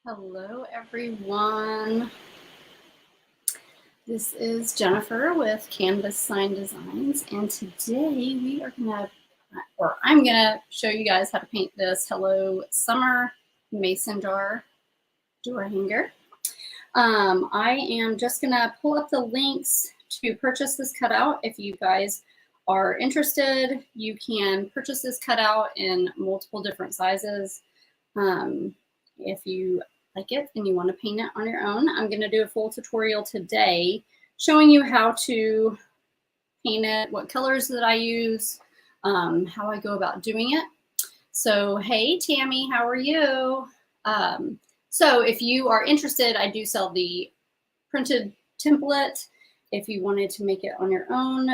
Hello, everyone. This is Jennifer with Canvas Sign Designs, and today I'm gonna show you guys how to paint this Hello Summer mason jar door hanger. I am just gonna pull up the links to purchase this cutout. If you guys are interested, you can purchase this cutout in multiple different sizes. If you like it and you want to paint it on your own, I'm going to do a full tutorial today showing you how to paint it, what colors that I use, how I go about doing it. So, hey, Tammy, how are you? So if you are interested, I do sell the printed template. If you wanted to make it on your own,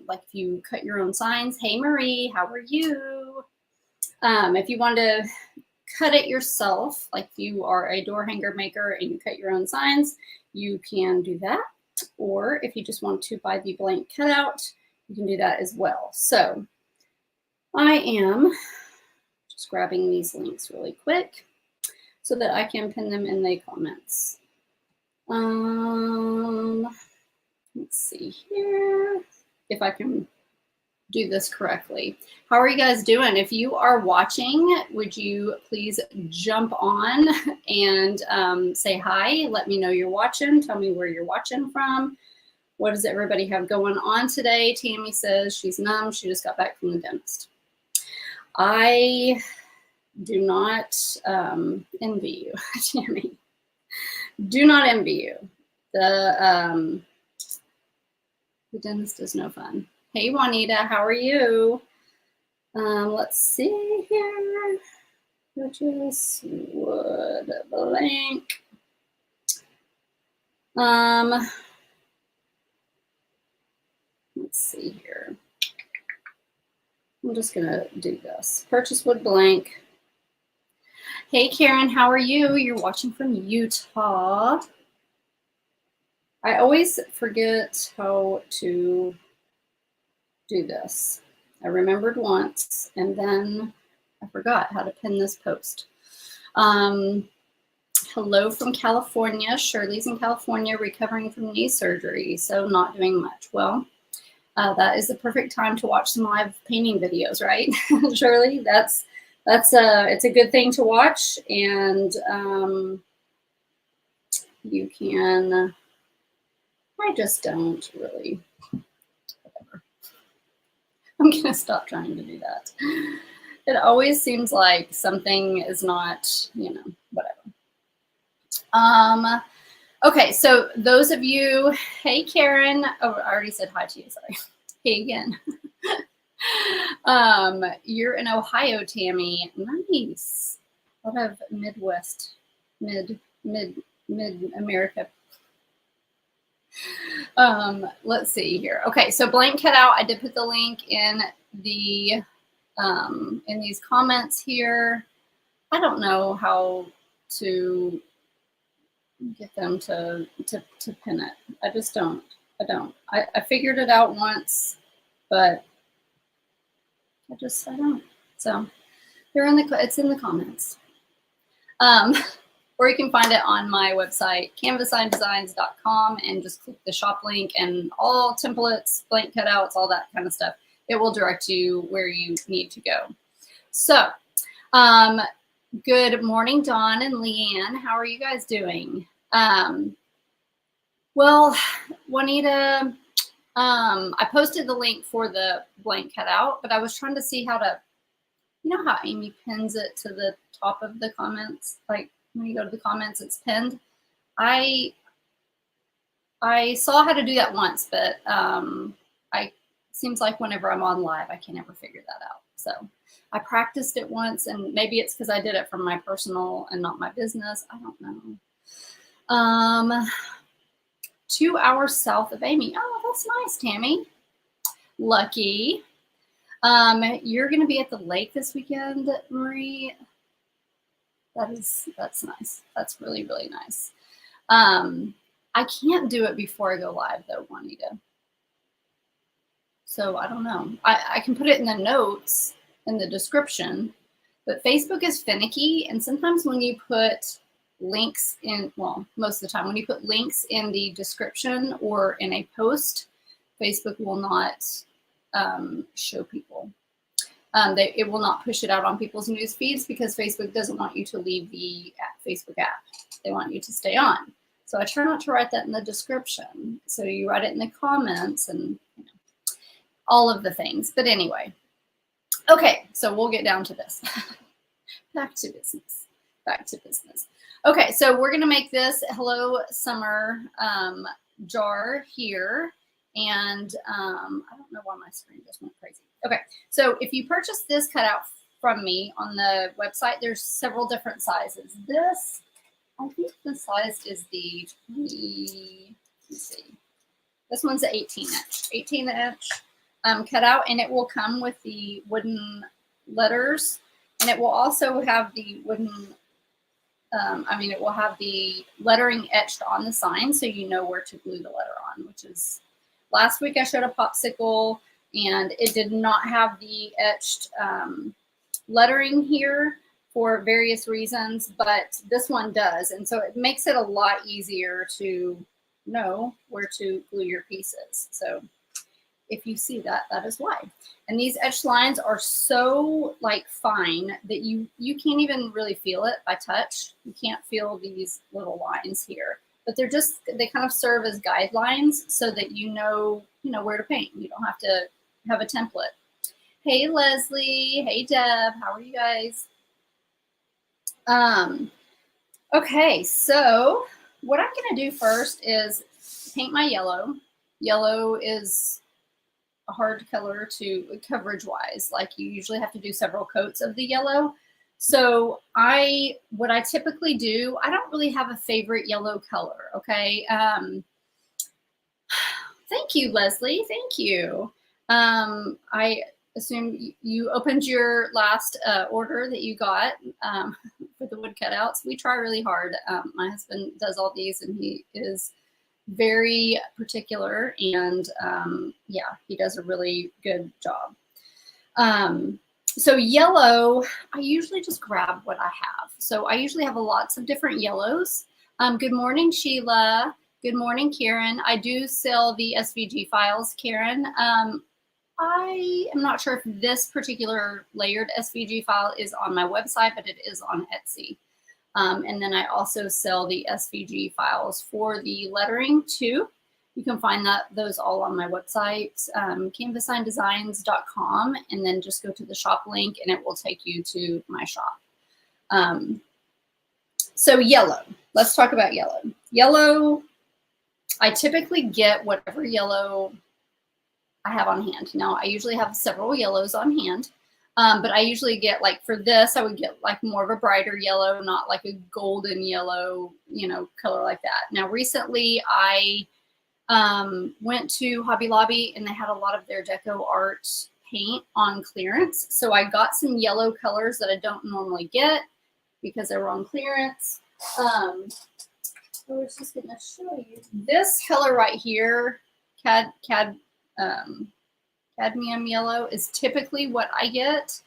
like if you cut your own signs, hey, Marie, how are you? If you want to cut it yourself, like if you are a door hanger maker and you cut your own signs, you can do that. Or if you just want to buy the blank cutout, you can do that as well. So I am just grabbing these links really quick so that I can pin them in the comments. Let's see here if I can do this correctly. How are you guys doing? If you are watching, would you please jump on and say hi? Let me know you're watching. Tell me where you're watching from. What does everybody have going on today? Tammy says she's numb. She just got back from the dentist. I do not envy you, Tammy. Do not envy you. The dentist is no fun. Hey, Juanita, how are you? Let's see here. Purchase wood blank. Let's see here. I'm just gonna do this. Purchase wood blank. Hey, Karen, how are you? You're watching from Utah. I always forget how to do this. I remembered once and then I forgot how to pin this post. Hello from California. Shirley's in California recovering from knee surgery, so not doing much. Well, that is the perfect time to watch some live painting videos, right? Shirley, it's a good thing to watch, and you can, I just don't really. I'm going to stop trying to do that. It always seems like something is not, whatever. Okay, so those of you, hey, Karen. Oh, I already said hi to you, sorry. Hey again. You're in Ohio, Tammy. Nice. A lot of Midwest, mid-America. Let's see here. Okay, so blank cutout. I did put the link in the in these comments here. I don't know how to get them to pin it. I just don't. I figured it out once, but I don't. So they're in it's in the comments. Or you can find it on my website, canvassigndesigns.com, and just click the shop link and all templates, blank cutouts, all that kind of stuff. It will direct you where you need to go. So, good morning, Dawn and Leanne. How are you guys doing? Well, Juanita, I posted the link for the blank cutout, but I was trying to see how to, you know how Amy pins it to the top of the comments, like when you go to the comments, it's pinned. I saw how to do that once, but seems like whenever I'm on live, I can't ever figure that out. So I practiced it once, and maybe it's because I did it from my personal and not my business. I don't know. 2 hours south of Amy. Oh, that's nice, Tammy. Lucky. You're going to be at the lake this weekend, Marie. That's nice. That's really, really nice. I can't do it before I go live though, Juanita. So I don't know. I can put it in the notes in the description, but Facebook is finicky. And sometimes when you put links in, well, most of the time when you put links in the description or in a post, Facebook will not show people. It will not push it out on people's news feeds because Facebook doesn't want you to leave the Facebook app. They want you to stay on. So I try not to write that in the description. So you write it in the comments and all of the things. But anyway, okay, so we'll get down to this. Back to business. Back to business. Okay, so we're going to make this Hello Summer jar here. And I don't know why my screen just went crazy. Okay, so if you purchase this cutout from me on the website, there's several different sizes. This, I think the size is the 20, let's see. This one's an 18-inch cutout, and it will come with the wooden letters, and it will also have the wooden, it will have the lettering etched on the sign so you know where to glue the letter on, which is, last week I showed a popsicle, and it did not have the etched lettering here for various reasons, but this one does. And so it makes it a lot easier to know where to glue your pieces. So if you see that, that is why. And these etched lines are so like fine that you can't even really feel it by touch. You can't feel these little lines here. But they're just, they kind of serve as guidelines so that you know where to paint. You don't have to have a template. Hey, Leslie. Hey, Deb. How are you guys? Okay, so what I'm going to do first is paint my yellow. Yellow is a hard color to coverage-wise. Like you usually have to do several coats of the yellow. So what I typically do, I don't really have a favorite yellow color, okay? Thank you, Leslie, thank you. I assume you opened your last order that you got for the wood cutouts. We try really hard. My husband does all these and he is very particular and yeah, he does a really good job. So yellow, I usually just grab what I have. So I usually have lots of different yellows. Good morning, Sheila. Good morning, Karen. I do sell the SVG files, Karen. I am not sure if this particular layered SVG file is on my website, but it is on Etsy. And then I also sell the SVG files for the lettering too. You can find those all on my website, canvassigndesigns.com, and then just go to the shop link and it will take you to my shop. So yellow, let's talk about yellow. Yellow, I typically get whatever yellow I have on hand. Now I usually have several yellows on hand, but I usually get, like for this, I would get like more of a brighter yellow, not like a golden yellow, color like that. Now recently I went to Hobby Lobby and they had a lot of their deco art paint on clearance. So I got some yellow colors that I don't normally get because they were on clearance. I was just going to show you this color right here, cadmium yellow, is typically what I get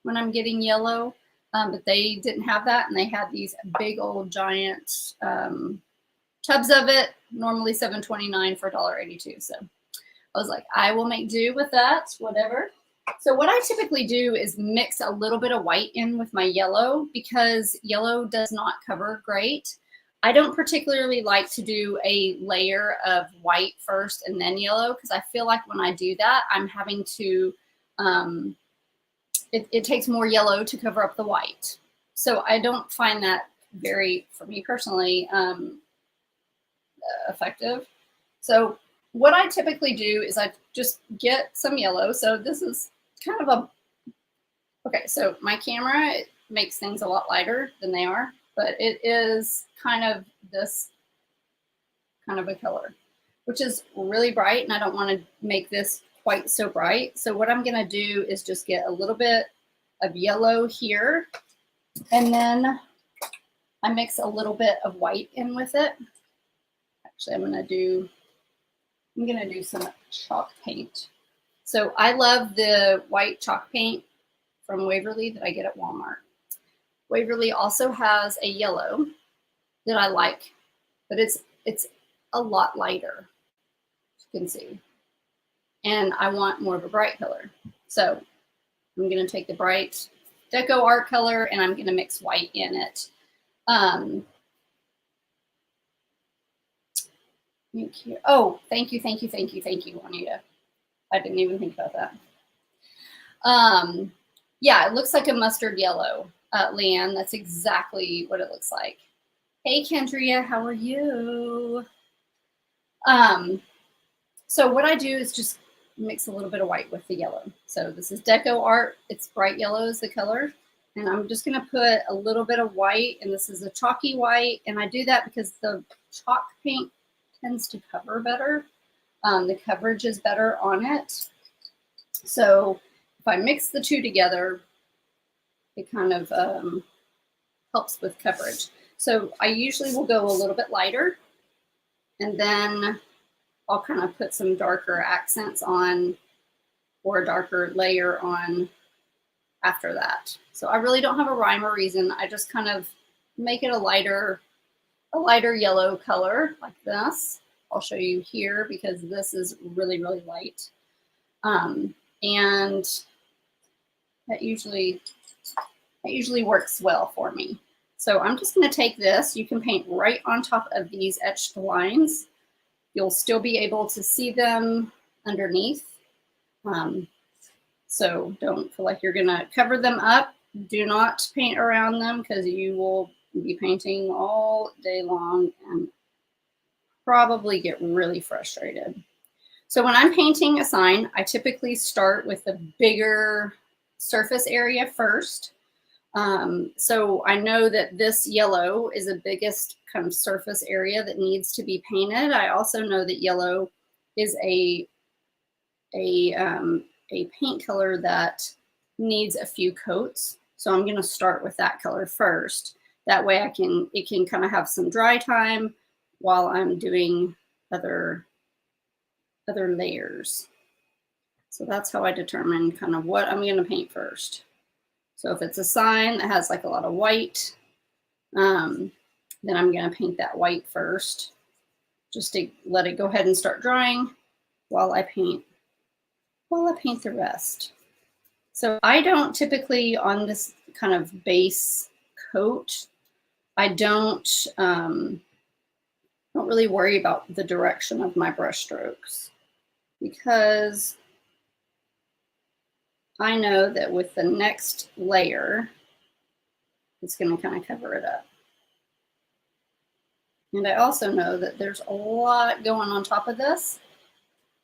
when I'm getting yellow, but they didn't have that, and they had these big old giant tubs of it, normally $7.29 for $1.82. So I was like, I will make do with that, whatever. So what I typically do is mix a little bit of white in with my yellow because yellow does not cover great. I don't particularly like to do a layer of white first and then yellow because I feel like when I do that, I'm having to, it takes more yellow to cover up the white. So I don't find that very, for me personally, effective. So what I typically do is I just get some yellow. So this is kind of a, okay, so my camera, it makes things a lot lighter than they are, but it is kind of this kind of a color, which is really bright, and I don't want to make this quite so bright. So what I'm going to do is just get a little bit of yellow here, and then I mix a little bit of white in with it. Actually, I'm going to do some chalk paint. So I love the white chalk paint from Waverly that I get at Walmart. Waverly also has a yellow, that I like, but it's a lot lighter, as you can see. And I want more of a bright color. So I'm going to take the bright Deco Art color and I'm going to mix white in it. Oh, thank you, Juanita. I didn't even think about that. Yeah, it looks like a mustard yellow, Leanne. That's exactly what it looks like. Hey, Kendria, how are you? So what I do is just mix a little bit of white with the yellow. So this is Deco Art. It's bright yellow is the color. And I'm just going to put a little bit of white, and this is a chalky white. And I do that because the chalk paint tends to cover better. The coverage is better on it. So if I mix the two together, it kind of helps with coverage. So I usually will go a little bit lighter, and then I'll kind of put some darker accents on or a darker layer on after that. So I really don't have a rhyme or reason. I just kind of make it a lighter yellow color like this. I'll show you here because this is really, really light. And that usually works well for me. So I'm just going to take this. You can paint right on top of these etched lines. You'll still be able to see them underneath. So don't feel like you're going to cover them up. Do not paint around them because you will be painting all day long and probably get really frustrated. So when I'm painting a sign, I typically start with the bigger surface area first. So I know that this yellow is the biggest kind of surface area that needs to be painted. I also know that yellow is a paint color that needs a few coats. So I'm going to start with that color first. That way it can kind of have some dry time while I'm doing other layers. So that's how I determine kind of what I'm going to paint first. So if it's a sign that has like a lot of white, then I'm going to paint that white first, just to let it go ahead and start drying while I paint the rest. So I don't typically, on this kind of base coat, I don't really worry about the direction of my brush strokes, because I know that with the next layer, it's going to kind of cover it up. And I also know that there's a lot going on top of this,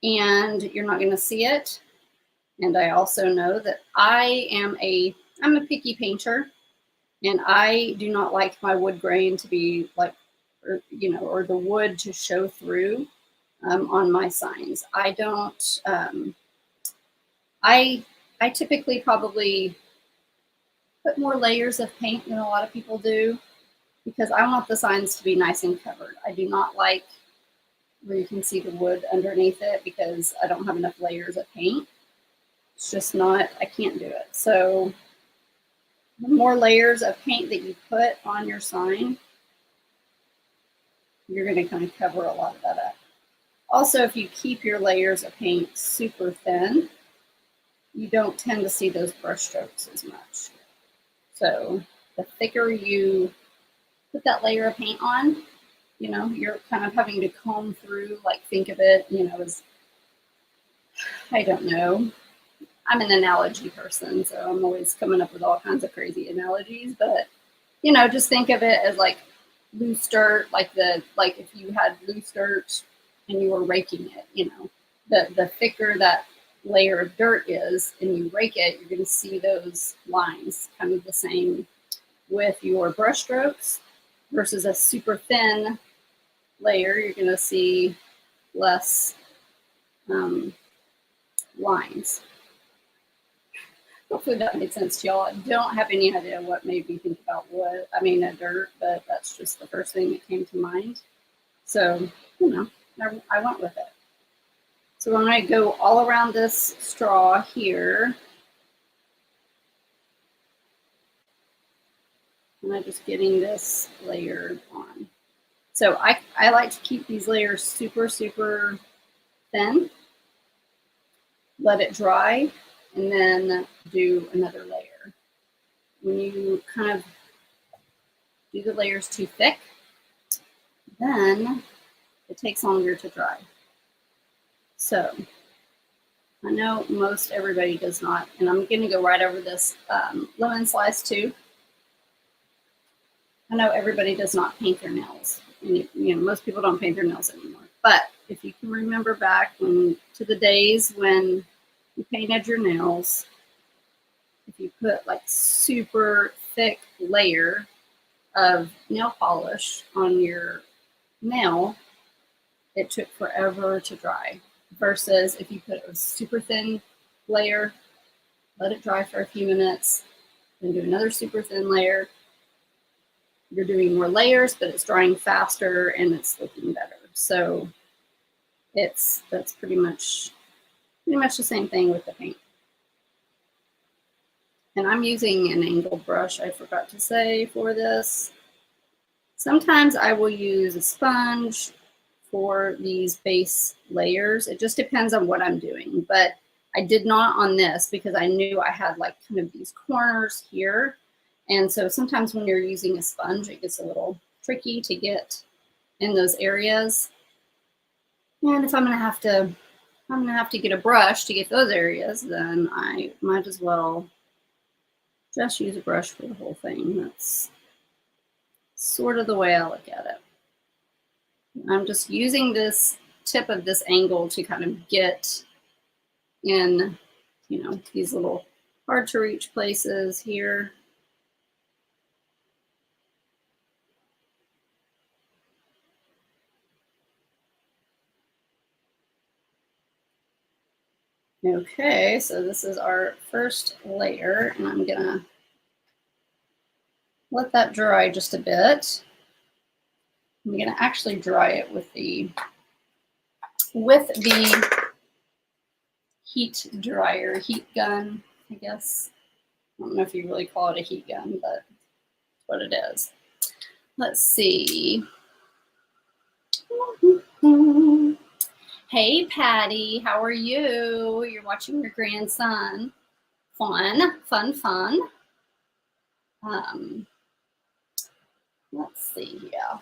and you're not going to see it. And I also know that I'm a picky painter, and I do not like my wood grain to be like, or the wood to show through on my signs. I don't. I typically probably put more layers of paint than a lot of people do, because I want the signs to be nice and covered. I do not like where you can see the wood underneath it, because I don't have enough layers of paint. It's just not, I can't do it. So the more layers of paint that you put on your sign, you're going to kind of cover a lot of that up. Also, if you keep your layers of paint super thin, you don't tend to see those brush strokes as much. So the thicker you put that layer of paint on, you're kind of having to comb through, like, think of it, as, I don't know. I'm an analogy person, so I'm always coming up with all kinds of crazy analogies, but, just think of it as like loose dirt, like if you had loose dirt and you were raking it, the thicker that layer of dirt is and you rake it, you're going to see those lines. Kind of the same with your brush strokes versus a super thin layer, you're going to see less lines. Hopefully that made sense to y'all. I don't have any idea what made me think about dirt, but that's just the first thing that came to mind. So, I went with it. So I'm going to go all around this straw here. And I'm just getting this layered on. So I like to keep these layers super, super thin, let it dry, and then do another layer. When you kind of do the layers too thick, then it takes longer to dry. So I know most everybody does not, and I'm going to go right over this lemon slice too. I know everybody does not paint their nails. And, you know, most people don't paint their nails anymore. But if you can remember back to the days when you painted your nails, if you put like super thick layer of nail polish on your nail, it took forever to dry. Versus if you put a super thin layer, let it dry for a few minutes, then do another super thin layer. You're doing more layers, but it's drying faster and it's looking better. So that's pretty much the same thing with the paint. And I'm using an angled brush, I forgot to say, for this. Sometimes I will use a sponge for these base layers. It just depends on what I'm doing, but I did not on this because I knew I had like kind of these corners here. And so sometimes when you're using a sponge, it gets a little tricky to get in those areas. And if I'm gonna have to get a brush to get those areas, then I might as well just use a brush for the whole thing. That's sort of the way I look at it. I'm just using this tip of this angle to kind of get in, you know, these little hard to reach places here. Okay, so this is our first layer, and I'm gonna let that dry just a bit. I'm gonna actually dry it with the heat dryer, heat gun, I guess. I don't know if you really call it a heat gun, but that's what it is. Let's see. Hey, Patty, how are you? You're watching your grandson. Fun, fun, fun. Let's see, yeah.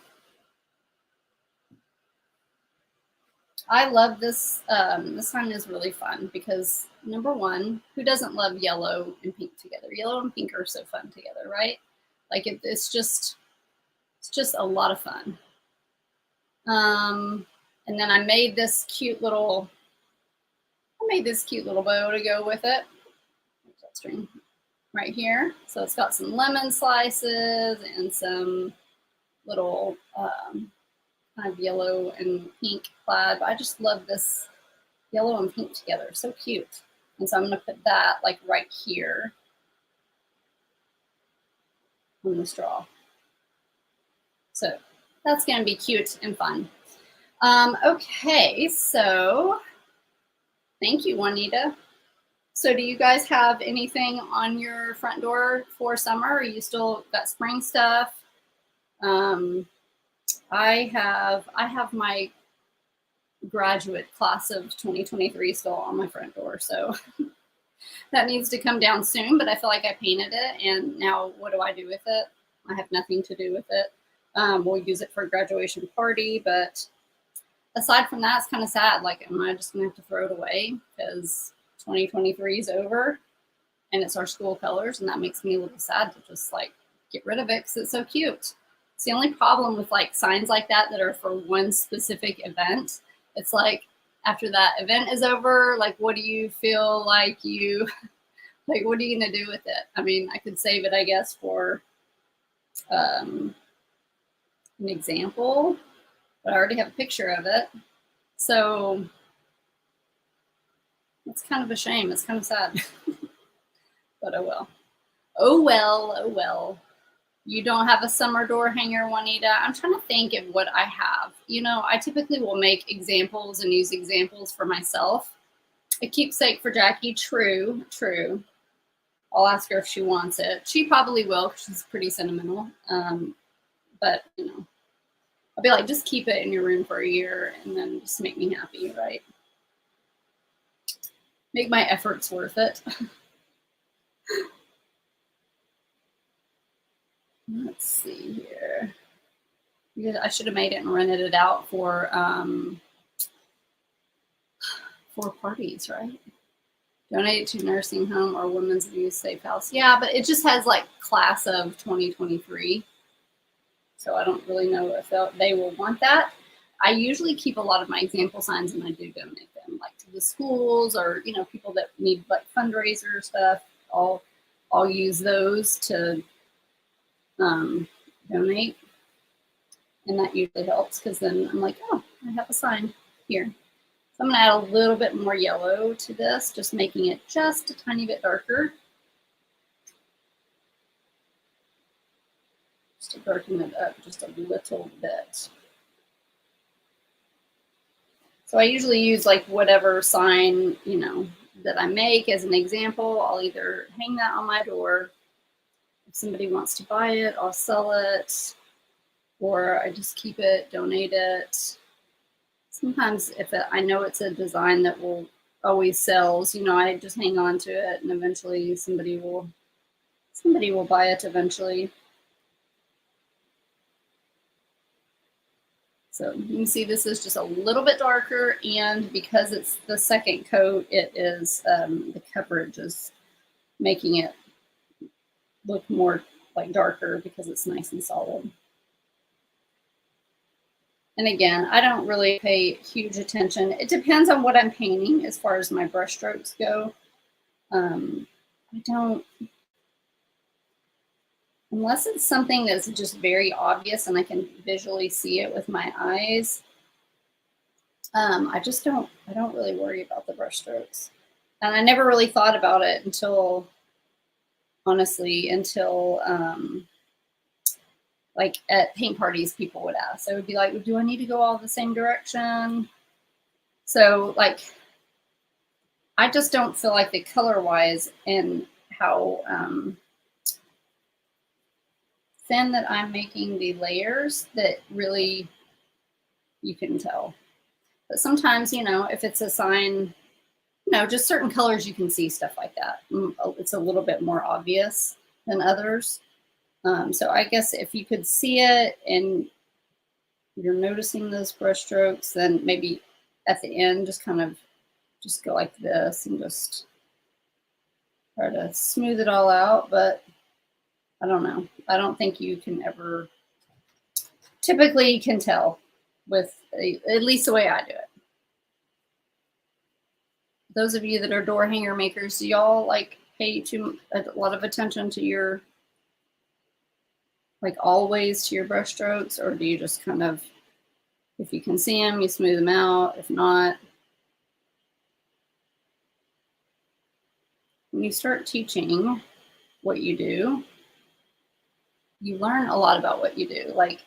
I love this. This one is really fun because number one, who doesn't love yellow and pink together? Yellow and pink are so fun together, right? Like it's just a lot of fun. And then I made this cute little bow to go with it. There's that string right here. So it's got some lemon slices and some little kind of yellow and pink plaid. But I just love this yellow and pink together. So cute. And so I'm going to put that like right here on the straw. So that's going to be cute and fun. Okay, so thank you, Juanita. So do you guys have anything on your front door for summer? Or you still got spring stuff? I have my graduate class of 2023 still on my front door, so that needs to come down soon, but I feel like I painted it, and now what do I do with it? I have nothing to do with it. We'll use it for a graduation party, but aside from that, it's kind of sad. Like, am I just gonna have to throw it away because 2023 is over and it's our school colors, and that makes me a little sad to just like get rid of it because it's so cute. It's the only problem with like signs like that are for one specific event. It's like after that event is over, like what do you feel like like what are you gonna do with it? I mean, I could save it, I guess, for an example, but I already have a picture of it. So it's kind of a shame. It's kind of sad. But oh well. Oh well, oh well. You don't have a summer door hanger, Juanita? I'm trying to think of what I have. You know, I typically will make examples and use examples for myself. A keepsake for Jackie, true, true. I'll ask her if she wants it. She probably will because she's pretty sentimental. But, you know. I'll be like, just keep it in your room for a year and then just make me happy, right? Make my efforts worth it. Let's see here. I should have made it and rented it out for parties, right? Donate it to nursing home or women's abuse safe house. Yeah, but it just has like class of 2023. So I don't really know if they will want that. I usually keep a lot of my example signs and I do donate them, like to the schools or, you know, people that need like fundraiser stuff. I'll use those to donate. And that usually helps because then I'm like, oh, I have a sign here. So I'm going to add a little bit more yellow to this, just making it just a tiny bit darker. Just to darken it up just a little bit. So I usually use like whatever sign, you know, that I make as an example. I'll either hang that on my door. If somebody wants to buy it, I'll sell it. Or I just keep it, donate it. Sometimes if I know it's a design that will always sells, you know, I just hang on to it and eventually somebody will buy it eventually. So you can see this is just a little bit darker, and because it's the second coat, it is the coverage is making it look more like darker because it's nice and solid. And again, I don't really pay huge attention. It depends on what I'm painting as far as my brush strokes go. I don't, unless it's something that's just very obvious and I can visually see it with my eyes, I don't really worry about the brush strokes. And I never really thought about it until, honestly, like at paint parties, people would ask. They would be like, do I need to go all the same direction? So like, I just don't feel like the color-wise and how thin that I'm making the layers that really you can tell. But sometimes, you know, if it's a sign, you know, just certain colors you can see stuff like that. It's a little bit more obvious than others. So I guess if you could see it and you're noticing those brush strokes, then maybe at the end just kind of just go like this and just try to smooth it all out. But I don't know. I don't think you can ever, typically you can tell with at least the way I do it. Those of you that are door hanger makers, do y'all like pay a lot of attention to your, like always to your brush strokes, or do you just kind of, if you can see them, you smooth them out? If not, when you start teaching what you do, you learn a lot about what you do. Like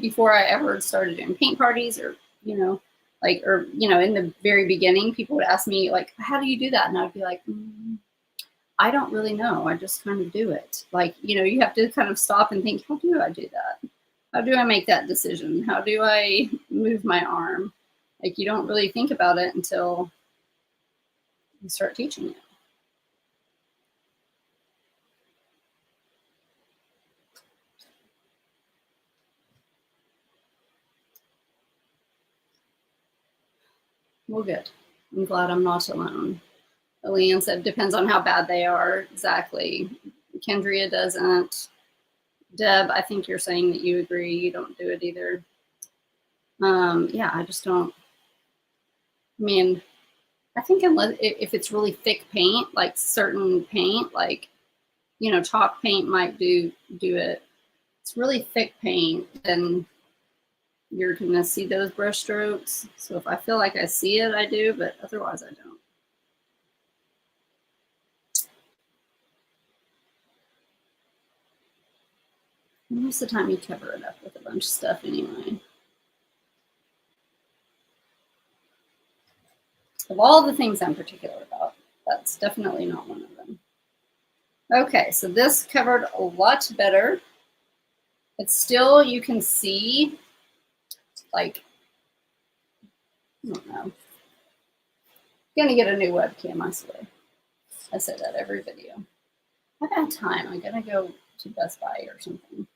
before I ever started doing paint parties or, you know, like, or, you know, in the very beginning, people would ask me like, how do you do that? And I'd be like, I don't really know. I just kind of do it. Like, you know, you have to kind of stop and think, how do I do that? How do I make that decision? How do I move my arm? Like, you don't really think about it until you start teaching it. Well, good. I'm glad I'm not alone. Leanne said, depends on how bad they are. Exactly. Kendria doesn't. Deb, I think you're saying that you agree. You don't do it either. Yeah, I just don't. I mean, I think unless if it's really thick paint, like certain paint, like, you know, chalk paint might do it. It's really thick paint, then you're gonna see those brush strokes. So if I feel like I see it, I do, but otherwise I don't. Most of the time you cover it up with a bunch of stuff anyway. Of all the things I'm particular about, that's definitely not one of them. Okay, so this covered a lot better. It's still, you can see like, I don't know. Gonna get a new webcam, I swear. I say that every video. I've had time. I'm gonna go to Best Buy or something.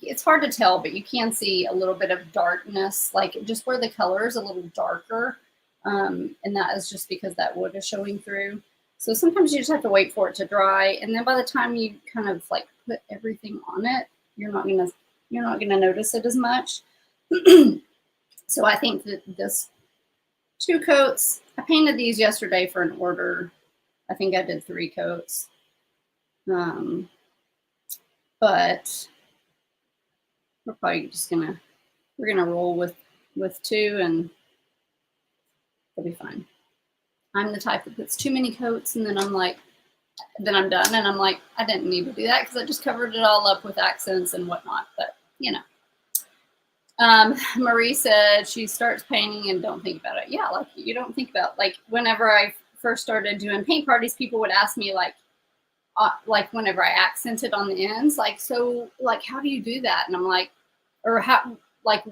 It's hard to tell, but you can see a little bit of darkness, like just where the color is a little darker. And that is just because that wood is showing through. So sometimes you just have to wait for it to dry. And then by the time you kind of like put everything on it, you're not gonna notice it as much. So I think that this 2 coats, I painted these yesterday for an order. I think I did 3 coats. But we're probably just we're gonna roll with 2 and it'll be fine. I'm the type that puts too many coats and then I'm like, then I'm done and I'm like, I didn't need to do that because I just covered it all up with accents and whatnot, but you know. Marie said she starts painting and don't think about it. Yeah, like you don't think about, like whenever I first started doing paint parties, people would ask me like whenever I accented on the ends, like, so like, how do you do that? And I'm like, or how, like, how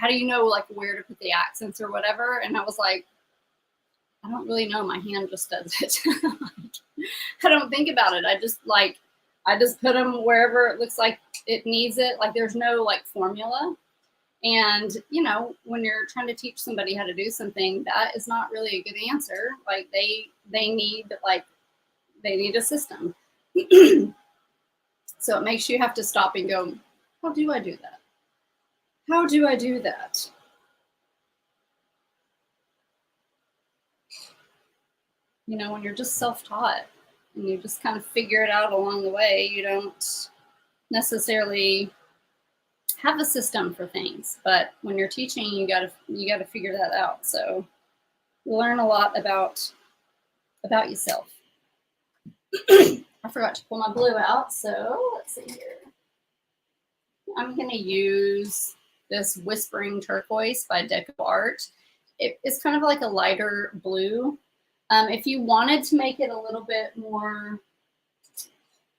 do you know like where to put the accents or whatever? And I was like, I don't really know. My hand just does it. I don't think about it. I just put them wherever it looks like it needs it. Like there's no like formula. And, you know, when you're trying to teach somebody how to do something, that is not really a good answer. Like they need a system. So it makes you have to stop and go, how do I do that? How do I do that? You know, when you're just self-taught and you just kind of figure it out along the way, you don't necessarily have a system for things, but when you're teaching, you gotta figure that out. So you learn a lot about yourself. I forgot to pull my blue out, so let's see here. I'm gonna use this Whispering Turquoise by Deco Art. It's kind of like a lighter blue. If you wanted to make it a little bit more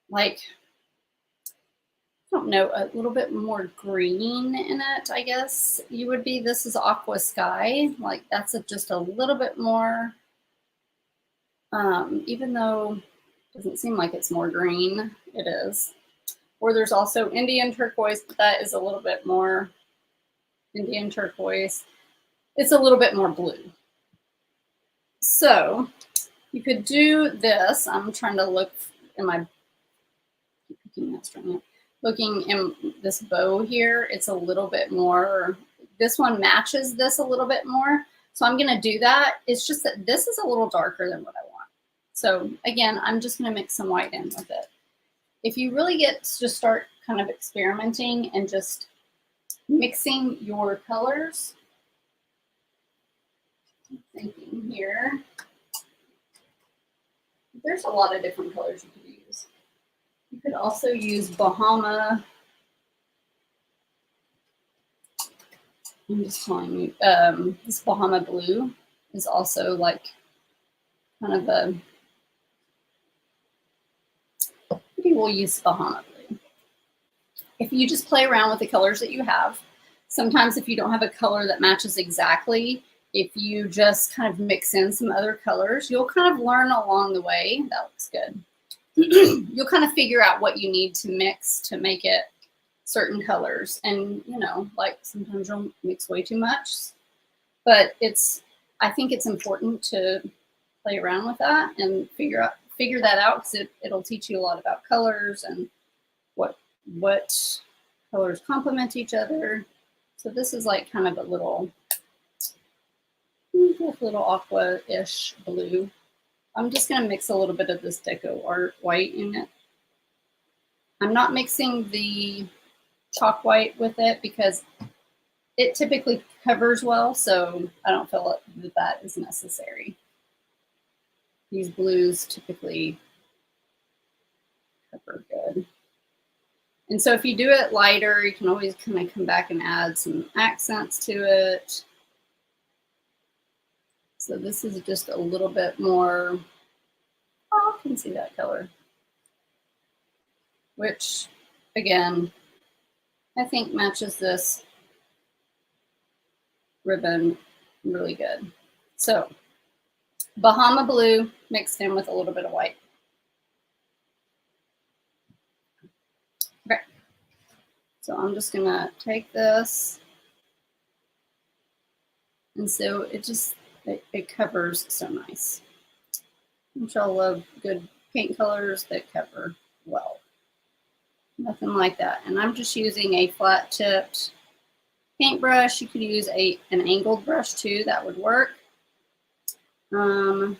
like, I don't know, a little bit more green in it, I guess you would be. This is Aqua Sky. Like that's just a little bit more, even though it doesn't seem like it's more green, it is. Or there's also Indian Turquoise, but that is a little bit more Indian Turquoise. It's a little bit more blue. So you could do this. I'm trying to look in my, looking in this bow here. It's a little bit more, this one matches this a little bit more. So I'm gonna do that. It's just that this is a little darker than what I want. So again, I'm just gonna mix some white in with it. If you really get to just start kind of experimenting and just mixing your colors, I'm thinking here, there's a lot of different colors you could use. You could also use Bahama. I'm just telling you, this Bahama blue is also like kind of a, maybe we'll use Bahama blue. If you just play around with the colors that you have, sometimes if you don't have a color that matches exactly, if you just kind of mix in some other colors, you'll kind of learn along the way. That looks good. You'll kind of figure out what you need to mix to make it certain colors. And, you know, like sometimes you'll mix way too much, but I think it's important to play around with that and figure that out, because it'll teach you a lot about colors and what colors complement each other. So this is like kind of a little aqua-ish blue. I'm just going to mix a little bit of this Deco Art white in it. I'm not mixing the chalk white with it because it typically covers well, so I don't feel that is necessary. These blues typically cover good. And so if you do it lighter, you can always kind of come back and add some accents to it. So this is just a little bit more, oh, I can see that color. Which, again, I think matches this ribbon really good. So Bahama blue mixed in with a little bit of white. Okay, so I'm just gonna take this, and so it covers so nice. Which I love good paint colors that cover well. Nothing like that. And I'm just using a flat tipped paintbrush. You could use an angled brush too, that would work. And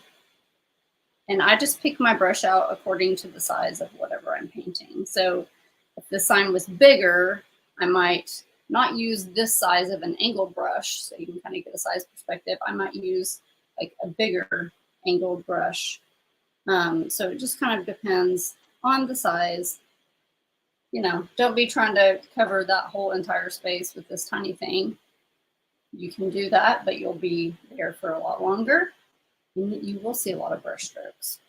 I just pick my brush out according to the size of whatever I'm painting. So if the sign was bigger, I might not use this size of an angled brush, so you can kind of get a size perspective. I might use like a bigger angled brush. So it just kind of depends on the size. You know, don't be trying to cover that whole entire space with this tiny thing. You can do that, but you'll be there for a lot longer, and you will see a lot of brush strokes.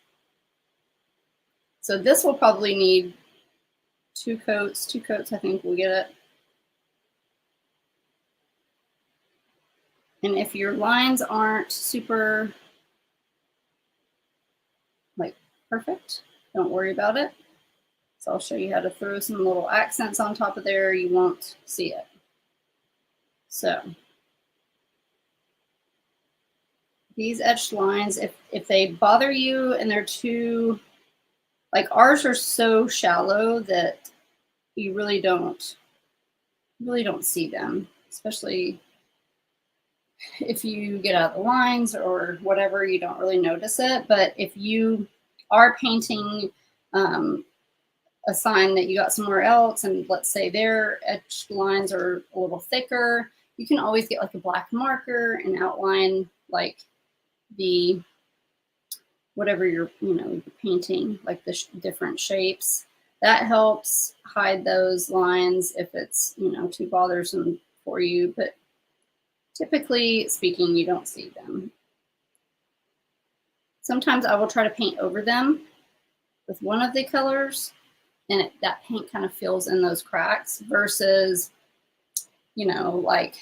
So this will probably need 2 coats. 2 coats, I think we'll get it. And if your lines aren't super like perfect, don't worry about it. So I'll show you how to throw some little accents on top of there. You won't see it. So these etched lines, if they bother you and they're too, like ours are so shallow that you really don't see them, especially if you get out of the lines or whatever, you don't really notice it. But if you are painting a sign that you got somewhere else, and let's say their etched lines are a little thicker, you can always get like a black marker and outline like the whatever you're painting, like the different shapes. That helps hide those lines if it's too bothersome for you, but typically speaking, you don't see them. Sometimes I will try to paint over them with one of the colors, and that paint kind of fills in those cracks versus, like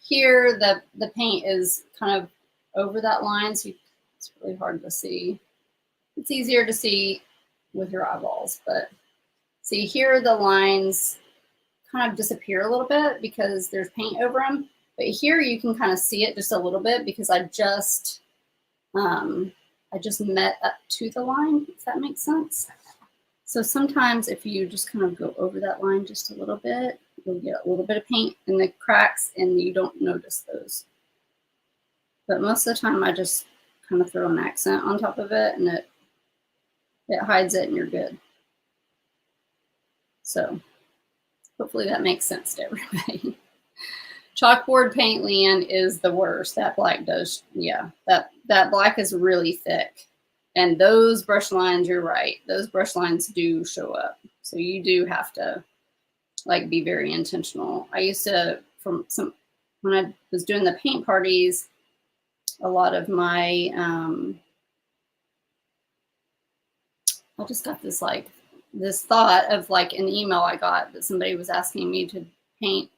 here, the paint is kind of over that line, so it's really hard to see. It's easier to see with your eyeballs, but see here the lines kind of disappear a little bit because there's paint over them. But here you can kind of see it just a little bit because I just met up to the line, if that makes sense. So sometimes if you just kind of go over that line just a little bit, you'll get a little bit of paint in the cracks and you don't notice those. But most of the time I just kind of throw an accent on top of it and it hides it and you're good. So hopefully that makes sense to everybody. Chalkboard paint, Leanne, is the worst. That black does, yeah, that black is really thick. And those brush lines, you're right, those brush lines do show up. So you do have to like be very intentional. I used to, when I was doing the paint parties, a lot of my, I just got this thought of like an email I got that somebody was asking me to paint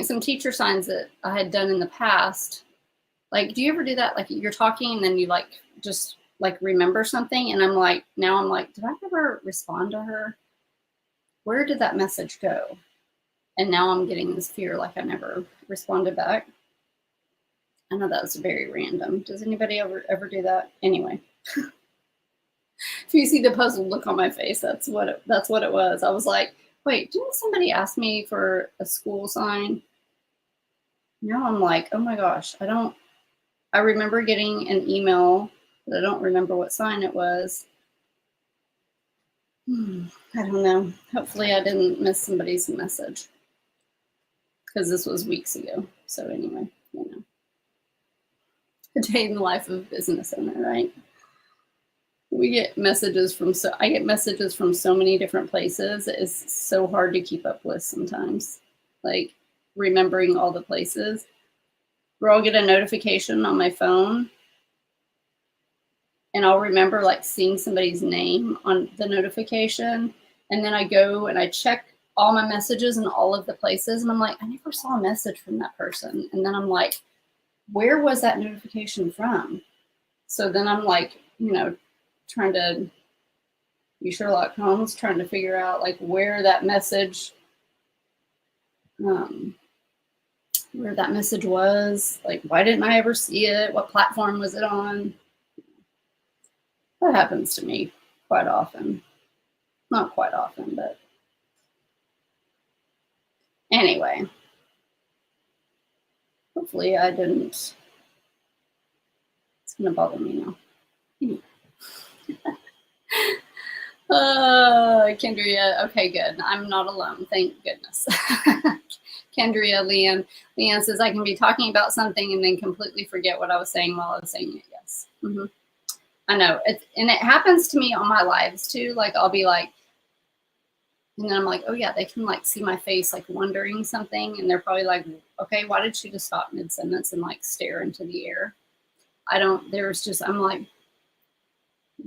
some teacher signs that I had done in the past. Like, do you ever do that? Like you're talking and then you just remember something. And now I'm like, did I ever respond to her? Where did that message go? And now I'm getting this fear like I never responded back. I know that was very random. Does anybody ever do that? Anyway, if you see the puzzled look on my face, that's what it was. I was like, wait, didn't somebody ask me for a school sign? Now I'm like, oh my gosh, I remember getting an email, but I don't remember what sign it was. I don't know. Hopefully I didn't miss somebody's message because this was weeks ago. So anyway, a day in the life of a business owner, right? I get messages from so many different places. It's so hard to keep up with sometimes, like remembering all the places. Where I'll get a notification on my phone and I'll remember like seeing somebody's name on the notification. And then I go and I check all my messages in all of the places. And I'm like, I never saw a message from that person. And then I'm like, where was that notification from? So then I'm like, trying to be Sherlock Holmes, trying to figure out like where that message was. Like, why didn't I ever see it? What platform was it on? That happens to me quite often. Not quite often, but anyway. Hopefully I didn't. It's going to bother me now. Anyway. Kendria, okay, good. I'm not alone, thank goodness. Kendria, Leanne says, I can be talking about something and then completely forget what I was saying while I was saying it. Yes. I know. And it happens to me on my lives too. Like, I'll be like, and then I'm like, oh yeah, they can like see my face, like wondering something. And they're probably like, okay, why did she just stop mid-sentence and like stare into the air? I'm like,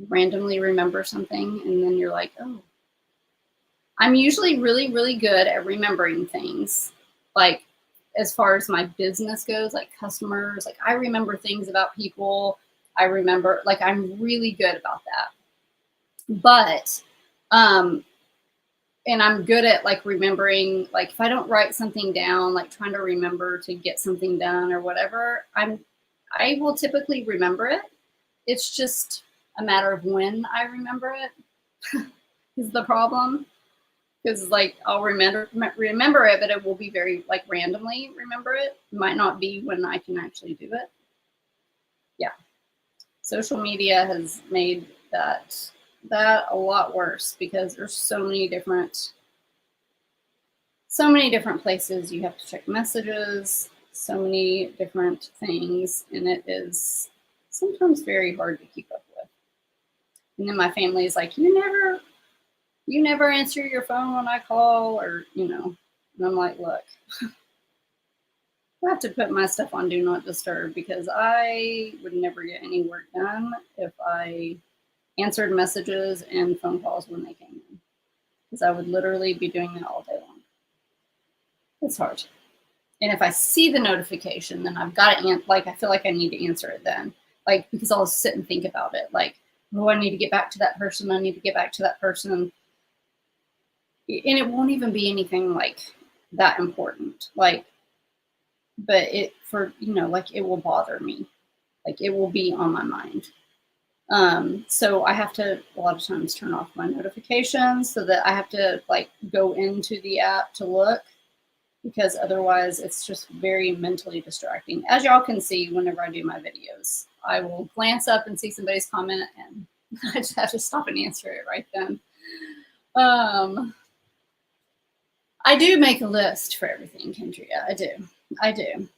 randomly remember something. And then you're like, oh, I'm usually really, really good at remembering things. Like, as far as my business goes, like customers, like I remember things about people. I remember, like, I'm really good about that. But, and I'm good at like remembering, like if I don't write something down, like trying to remember to get something done or whatever, I will typically remember it. It's just a matter of when I remember it is the problem. Because like I'll remember it, but it will be very like randomly remember it. It might not be when I can actually do it. Yeah. Social media has made that a lot worse because there's so many different places you have to check messages, so many different things, and it is sometimes very hard to keep up with. And then my family is like, you never answer your phone when I call, or and I'm like, look, I have to put my stuff on do not disturb because I would never get any work done if I answered messages and phone calls when they came in, because I would literally be doing that all day long. It's hard. And if I see the notification, then I've got to I feel like I need to answer it then, like, because I'll sit and think about it, like, oh, I need to get back to that person. I need to get back to that person. And it won't even be anything like that important, like, but it will bother me, like it will be on my mind. So I have to a lot of times turn off my notifications so that I have to like go into the app to look, because otherwise it's just very mentally distracting. As y'all can see, whenever I do my videos, I will glance up and see somebody's comment and I just have to stop and answer it right then. I do make a list for everything, Kendria. I do.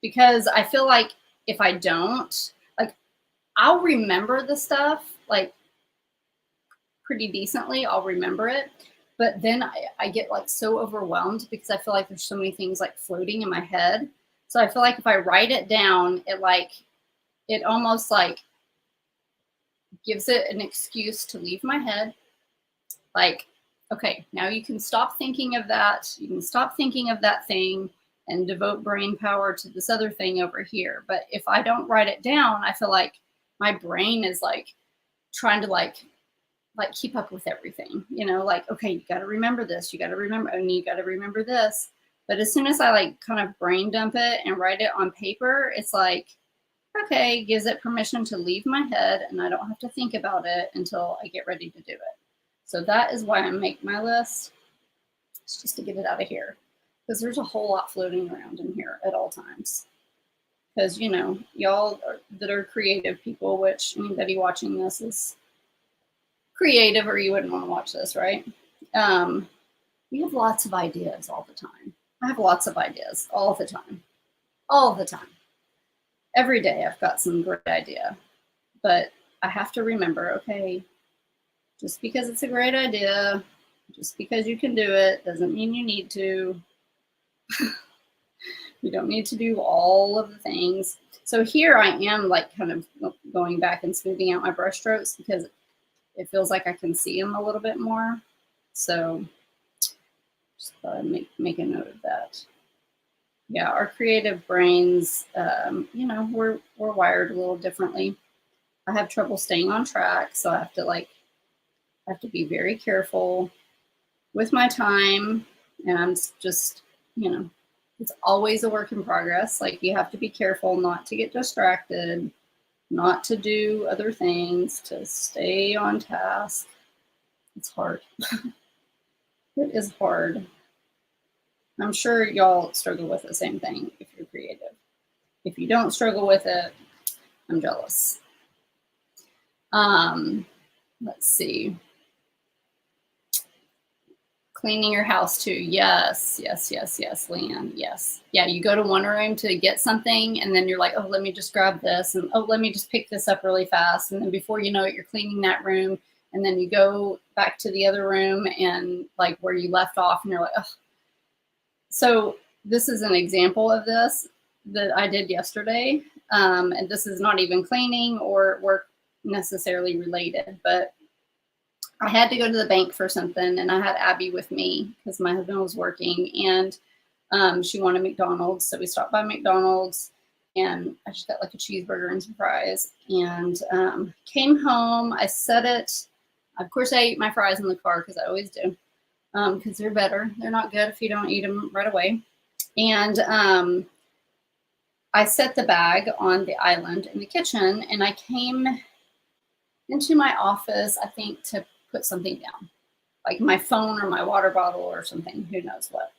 Because I feel like if I don't, like, I'll remember the stuff, like, pretty decently. I'll remember it. But then I get, like, so overwhelmed because I feel like there's so many things, like, floating in my head. So I feel like if I write it down, it almost, like, gives it an excuse to leave my head. Like, okay, now you can stop thinking of that. You can stop thinking of that thing and devote brain power to this other thing over here. But if I don't write it down, I feel like my brain is like trying to like keep up with everything, like, okay, you got to remember this, you got to remember, and you got to remember this. But as soon as I like kind of brain dump it and write it on paper, it's like, okay, gives it permission to leave my head and I don't have to think about it until I get ready to do it. So that is why I make my list. It's just to get it out of here, because there's a whole lot floating around in here at all times. Because, y'all that are creative people, which anybody watching this is creative or you wouldn't want to watch this, right? We have lots of ideas all the time. I have lots of ideas all the time. All the time. Every day I've got some great idea. But I have to remember, okay, just because it's a great idea, just because you can do it, doesn't mean you need to. You don't need to do all of the things. So here I am like kind of going back and smoothing out my brush strokes because it feels like I can see them a little bit more. So just thought I'd make a note of that. Yeah, our creative brains, you know, we're wired a little differently. I have trouble staying on track, so I have to be very careful with my time, and I'm just, you know, it's always a work in progress. Like, you have to be careful not to get distracted, not to do other things, to stay on task. It's hard. It is hard. I'm sure y'all struggle with the same thing if you're creative. If you don't struggle with it, I'm jealous. Let's see. Cleaning your house too. Yes, yes, yes, yes, Leanne. Yes. Yeah, you go to one room to get something, and then you're like, oh, let me just grab this, and oh, let me just pick this up really fast. And then before you know it, you're cleaning that room, and then you go back to the other room and like where you left off, and you're like, oh. So this is an example of this that I did yesterday. And this is not even cleaning or work necessarily related, but I had to go to the bank for something, and I had Abby with me because my husband was working, and she wanted McDonald's. So we stopped by McDonald's, and I just got like a cheeseburger and some fries, and came home. I set it. Of course, I ate my fries in the car because I always do, because they're better. They're not good if you don't eat them right away. And I set the bag on the island in the kitchen, and I came into my office, I think, to put something down, like my phone or my water bottle or something, who knows what.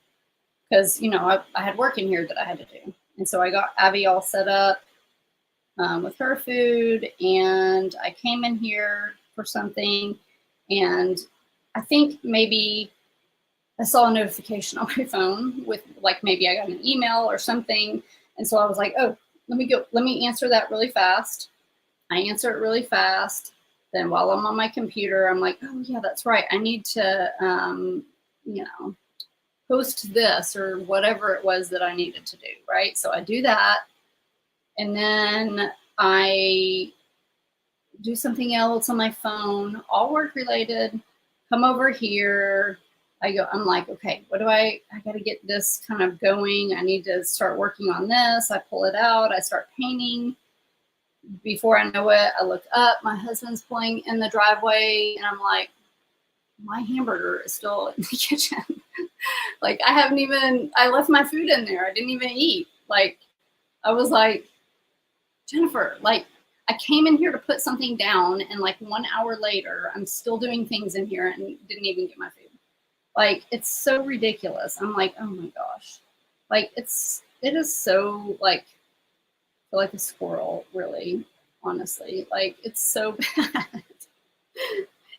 Because, you know, I had work in here that I had to do. And so I got Abby all set up with her food, and I came in here for something, and I think maybe I saw a notification on my phone with, like, maybe I got an email or something. And so I was like, oh, let me answer that really fast. I answer it really fast. Then while I'm on my computer, I'm like, oh yeah, that's right. I need to, you know, post this or whatever it was that I needed to do, right? So I do that. And then I do something else on my phone, all work related, come over here. I'm like, okay, I got to get this kind of going. I need to start working on this. I pull it out. I start painting. Before I know it, I look up. My husband's pulling in the driveway, and I'm like, my hamburger is still in the kitchen. Like, I left my food in there. I didn't even eat. Like, I was like, Jennifer, like, I came in here to put something down, and like 1 hour later, I'm still doing things in here and didn't even get my food. Like, it's so ridiculous. I'm like, oh my gosh. Like, it is so, like, I feel like a squirrel, really, honestly. Like, it's so bad.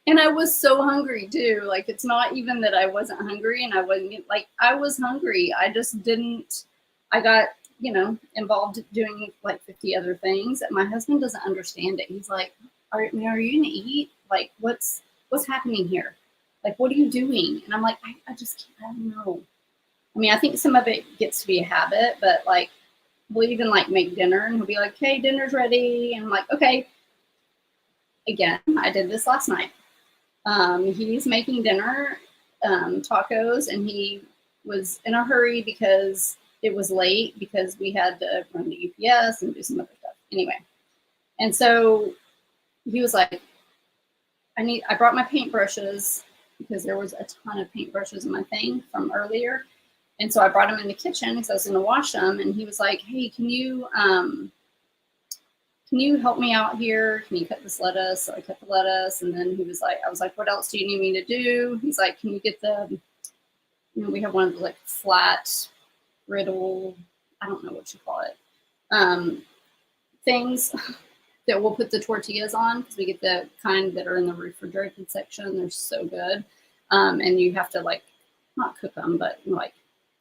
And I was so hungry too. Like, it's not even that I wasn't hungry, and I wasn't, like, I was hungry. I just didn't, I got, you know, involved doing like 50 other things. And my husband doesn't understand it. He's like, are you gonna eat? Like, what's happening here? Like, what are you doing? And I'm like, I just can't, I don't know. I mean, I think some of it gets to be a habit, but like, we'll even like make dinner, and he'll be like, okay, dinner's ready. And I'm like, okay. Again, I did this last night. He's making dinner, tacos, and he was in a hurry because it was late because we had to run the UPS and do some other stuff. Anyway, and so he was like, I brought my paintbrushes because there was a ton of paintbrushes in my thing from earlier. And so I brought them in the kitchen because I was going to wash them. And he was like, hey, can you help me out here? Can you cut this lettuce? So I cut the lettuce. And then I was like, what else do you need me to do? He's like, can you get we have one of the like flat griddle, I don't know what you call it, things that we'll put the tortillas on, because we get the kind that are in the refrigerated section. They're so good. And you have to like, not cook them, but like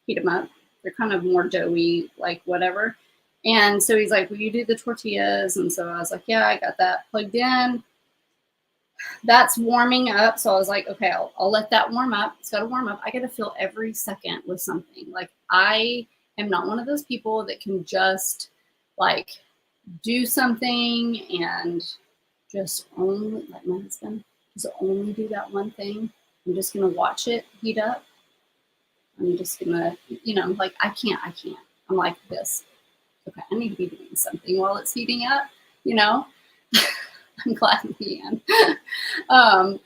heat them up. They're kind of more doughy, like whatever. And so he's like, will you do the tortillas? And so I was like, yeah, I got that plugged in. That's warming up. So I was like, okay, I'll let that warm up. It's got to warm up. I got to fill every second with something. Like, I am not one of those people that can just like do something and just only, like my husband, just only do that one thing. I'm just gonna watch it heat up. I'm just gonna, like I can't. I'm like this. Okay, I need to be doing something while it's heating up, you know? I'm glad we can. um,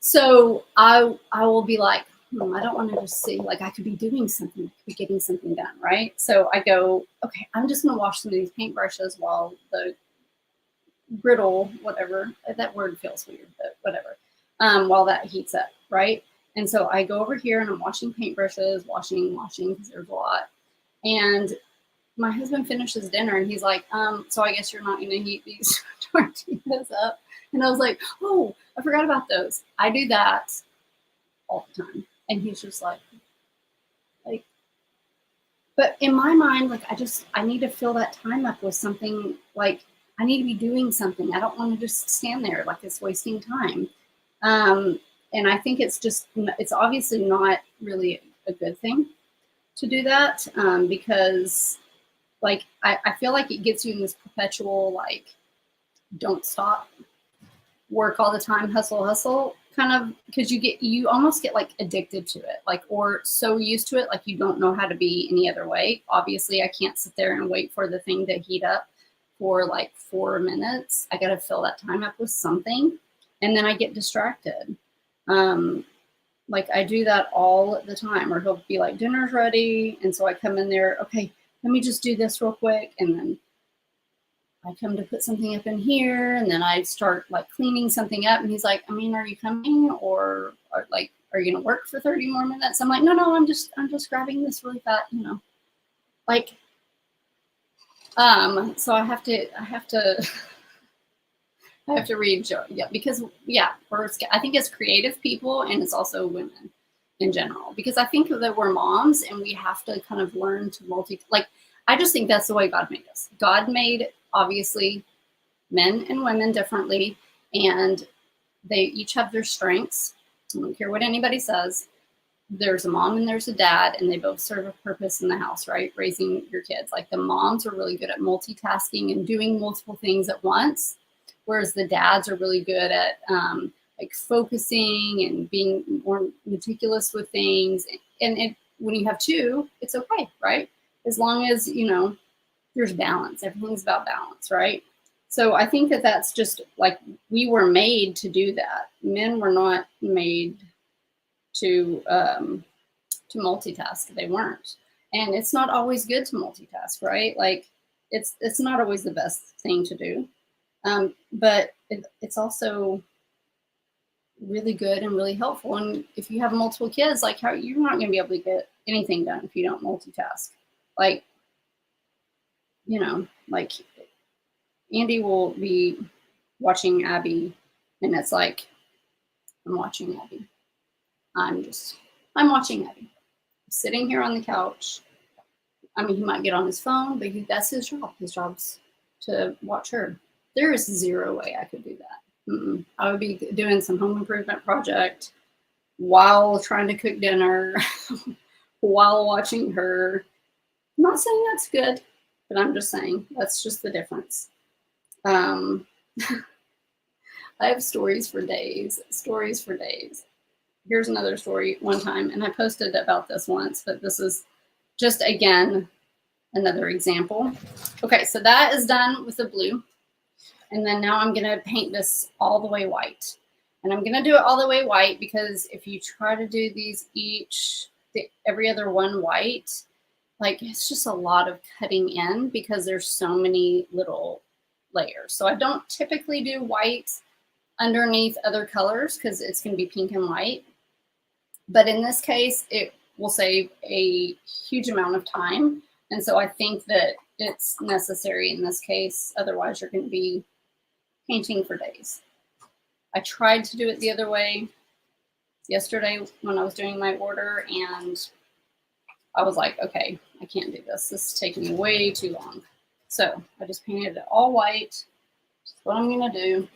so I will be like, I don't want to just see, like I could be doing something, I could be getting something done, right? So I go, okay, I'm just gonna wash some of these paintbrushes while the brittle, whatever, that word feels weird, but whatever, while that heats up, right? And so I go over here and I'm washing paintbrushes, washing, because there's a lot. And my husband finishes dinner and he's like, so I guess you're not gonna heat these tortillas up. And I was like, oh, I forgot about those. I do that all the time. And he's just like, but in my mind, like I need to fill that time up with something. Like I need to be doing something. I don't want to just stand there like it's wasting time. And I think it's obviously not really a good thing to do that, because like I feel like it gets you in this perpetual like don't stop, work all the time, hustle kind of, because you almost get like addicted to it, like, or so used to it, like you don't know how to be any other way. Obviously I can't sit there and wait for the thing to heat up for like 4 minutes. I got to fill that time up with something, and then I get distracted. Like I do that all the time, or he'll be like, dinner's ready, and so I come in there, okay, let me just do this real quick, and then I come to put something up in here, and then I start like cleaning something up, and he's like, I mean, are you coming, or like, are you gonna work for 30 more minutes? I'm like, no, I'm just grabbing this really fast, like, so I have to I have to read, yeah, because yeah, I think it's creative people, and it's also women in general, because I think that we're moms and we have to kind of learn to like, I just think that's the way God made us. God made obviously men and women differently, and they each have their strengths. I don't care what anybody says. There's a mom and there's a dad, and they both serve a purpose in the house, right? Raising your kids. Like the moms are really good at multitasking and doing multiple things at once, whereas the dads are really good at like focusing and being more meticulous with things. And when you have two, it's okay, right? As long as there's balance. Everything's about balance, right? So I think that that's just like we were made to do that. Men were not made to multitask. They weren't, and it's not always good to multitask, right? Like it's not always the best thing to do, but it's also really good and really helpful. And if you have multiple kids, like how you're not going to be able to get anything done if you don't multitask. Like like Andy will be watching Abby, and it's like, I'm watching Abby. I'm watching Abby. I'm sitting here on the couch. I mean, he might get on his phone, but that's his job. His job's to watch her. There is zero way I could do that. I would be doing some home improvement project while trying to cook dinner, while watching her. I'm not saying that's good, but I'm just saying that's just the difference. I have stories for days. Here's another story one time, and I posted about this once, but this is just, again, another example. Okay, so that is done with the blue. And then now I'm going to paint this all the way white. And I'm going to do it all the way white because if you try to do these every other one white, like it's just a lot of cutting in because there's so many little layers. So I don't typically do white underneath other colors because it's going to be pink and white. But in this case, it will save a huge amount of time. And so I think that it's necessary in this case. Otherwise, you're going to be painting for days. I tried to do it the other way yesterday when I was doing my order, and I was like, okay, I can't do this. This is taking me way too long. So I just painted it all white. That's what I'm going to do.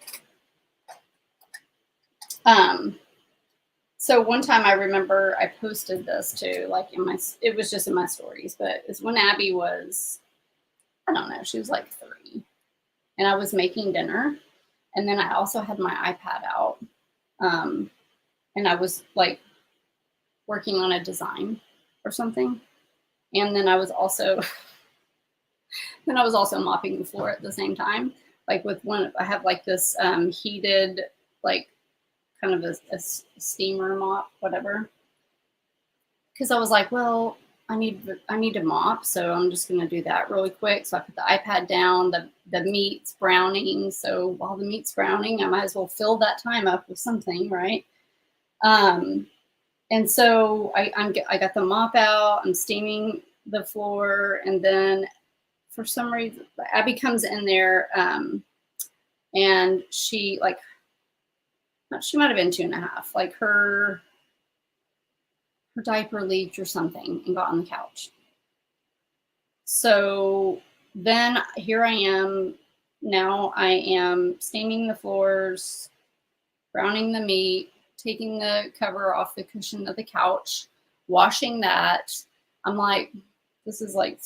So one time I remember I posted this too, like it was just in my stories, but it's when Abby was, I don't know, she was like 3, and I was making dinner. And then I also had my iPad out. And and I was like working on a design or something. And then I was also mopping the floor at the same time. Like with one, I have like this heated, like kind of a steamer mop, whatever. Because I was like, well, I need to mop, so I'm just gonna do that really quick. So I put the iPad down, the meat's browning. So while the meat's browning, I might as well fill that time up with something, right? And so I got the mop out, I'm steaming the floor, and then for some reason Abby comes in there, and she like she might have been 2.5, like her diaper leaked or something and got on the couch. So then here I am. Now I am steaming the floors, browning the meat, taking the cover off the cushion of the couch, washing that. I'm like, this is like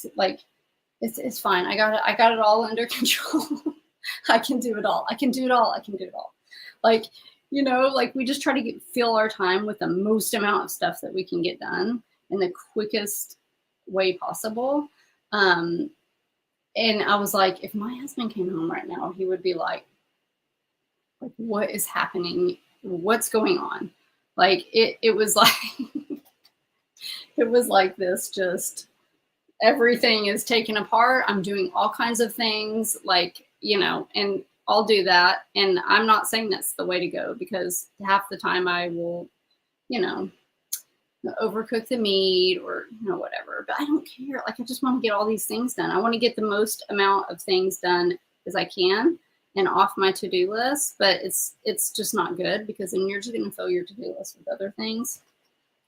it's fine. I got it all under control. I can do it all. I can do it all. I can do it all. Like, like we just try to fill our time with the most amount of stuff that we can get done in the quickest way possible. And I was like, if my husband came home right now, he would be like, what is happening? What's going on? Like it was like it was like this, just everything is taken apart. I'm doing all kinds of things, like, and I'll do that. And I'm not saying that's the way to go, because half the time I will, overcook the meat or, whatever, but I don't care. Like, I just want to get all these things done. I want to get the most amount of things done as I can and off my to-do list, but it's just not good, because then you're just going to fill your to-do list with other things.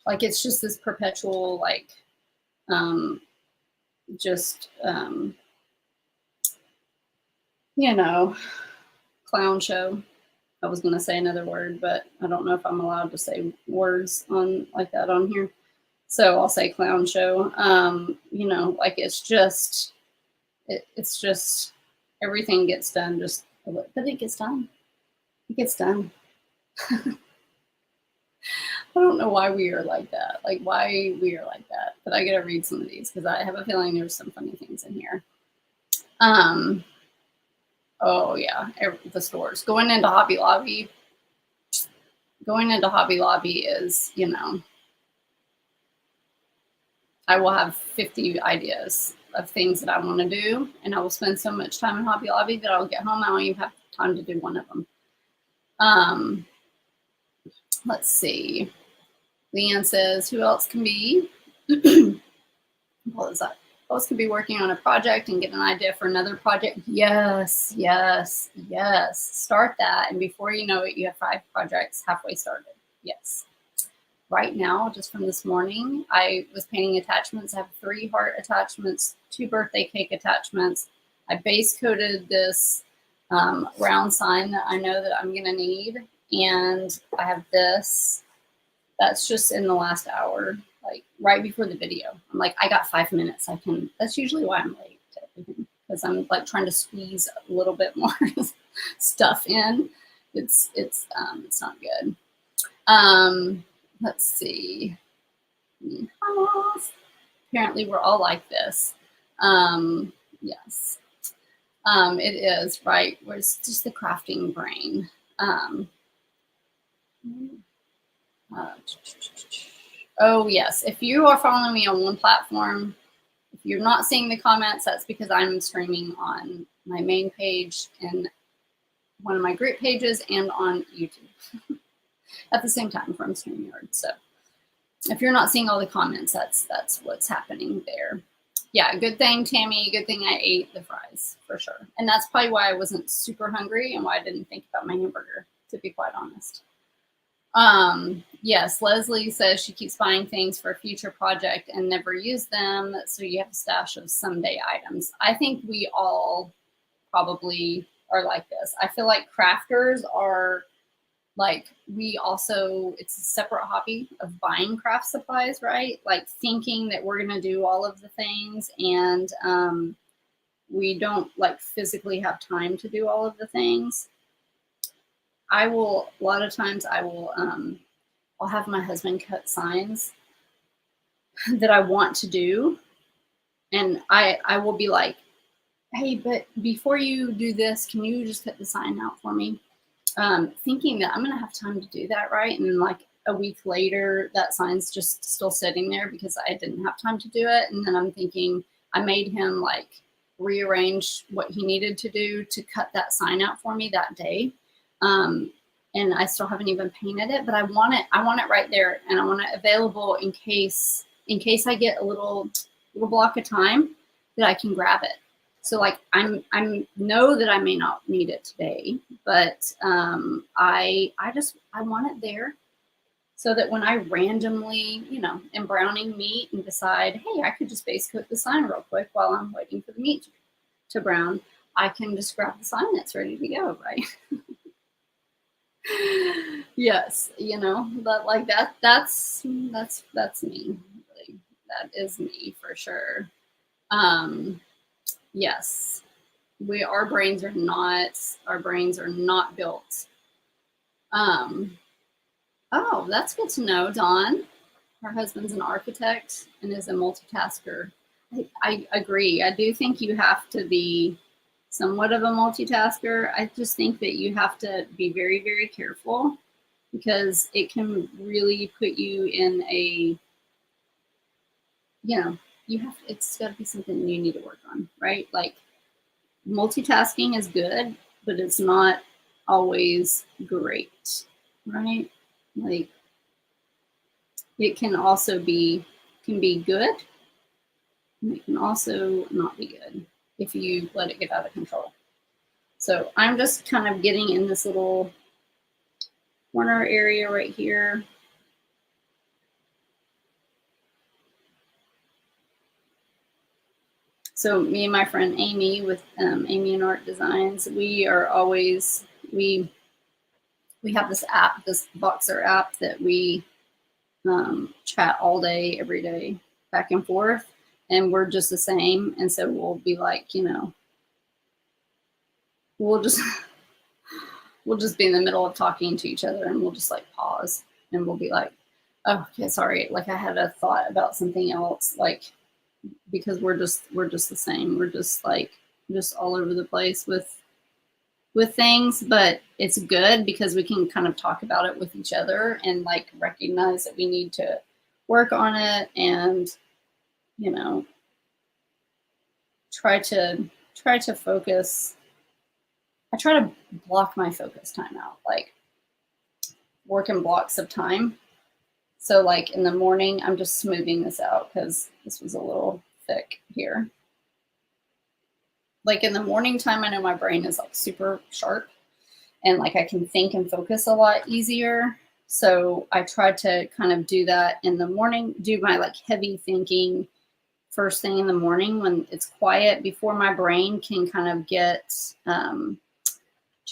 Like, it's just this perpetual, like, clown show. I was going to say another word, but I don't know if I'm allowed to say words on like that on here. So I'll say clown show. Like it's just everything gets done, but it gets done. It gets done. I don't know why we are like that. Like why we are like that. But I got to read some of these because I have a feeling there's some funny things in here. Oh yeah, the stores. Going into Hobby Lobby is, I will have 50 ideas of things that I want to do, and I will spend so much time in Hobby Lobby that I'll get home, I don't even have time to do one of them. Let's see. Leanne says, who else can be? What is that? Who else can be working on a project and get an idea for another project? Yes, yes, yes. Start that, and before you know it, you have 5 projects halfway started. Yes. Right now, just from this morning, I was painting attachments. I have 3 heart attachments, 2 birthday cake attachments. I base coated this round sign that I know that I'm going to need. And I have this. That's just in the last hour, like right before the video. I'm like, I got 5 minutes. That's usually why I'm late to everything, because I'm like trying to squeeze a little bit more stuff in. It's not good. Let's see. Apparently we're all like this. Yes. It is, right? It's just the crafting brain. Oh yes, if you are following me on one platform, if you're not seeing the comments, that's because I'm streaming on my main page and one of my group pages and on YouTube at the same time from StreamYard. So if you're not seeing all the comments, that's what's happening there. Yeah, good thing, Tammy. Good thing I ate the fries, for sure. And that's probably why I wasn't super hungry and why I didn't think about my hamburger, to be quite honest. Yes, Leslie says she keeps buying things for a future project and never use them, so you have a stash of someday items. I think we all probably are like this. I feel like crafters are like, it's a separate hobby of buying craft supplies, right? Like thinking that we're going to do all of the things, and we don't like physically have time to do all of the things. A lot of times I'll I'll have my husband cut signs that I want to do. And I will be like, hey, but before you do this, can you just cut the sign out for me? Thinking that I'm going to have time to do that, right? And then like a week later, that sign's just still sitting there because I didn't have time to do it. And then I'm thinking I made him like rearrange what he needed to do to cut that sign out for me that day. And I still haven't even painted it, but I want it right there, and I want it available in case I get a little block of time that I can grab it. So like I'm know that I may not need it today, but I want it there so that when I randomly, am browning meat and decide, hey, I could just base coat the sign real quick while I'm waiting for the meat to brown, I can just grab the sign that's ready to go, right? Yes, but like that's me. Really. That is me for sure. Yes, our brains are not built. Oh, that's good to know, Dawn. Her husband's an architect and is a multitasker. I agree. I do think you have to be somewhat of a multitasker. I just think that you have to be very, very careful because it can really put you in a, it's got to be something you need to work on, right? Like multitasking is good, but it's not always great, right? Like it can also be good, and it can also not be good if you let it get out of control. So I'm just kind of getting in this little corner area right here. So me and my friend Amy with Amy and Art Designs, we are always, we have this app, this Voxer app that we chat all day, every day, back and forth. And we're just the same. And so we'll be like, we'll just be in the middle of talking to each other and we'll just like pause and we'll be like, oh, okay, sorry. Like I had a thought about something else, like, because we're just the same. We're just like, just all over the place with things, but it's good because we can kind of talk about it with each other and like recognize that we need to work on it and, try to focus. I try to block my focus time out, like work in blocks of time. So like in the morning, I'm just smoothing this out because this was a little thick here. Like in the morning time, I know my brain is like super sharp and like I can think and focus a lot easier. So I try to kind of do that in the morning, do my like heavy thinking first thing in the morning when it's quiet before my brain can kind of get too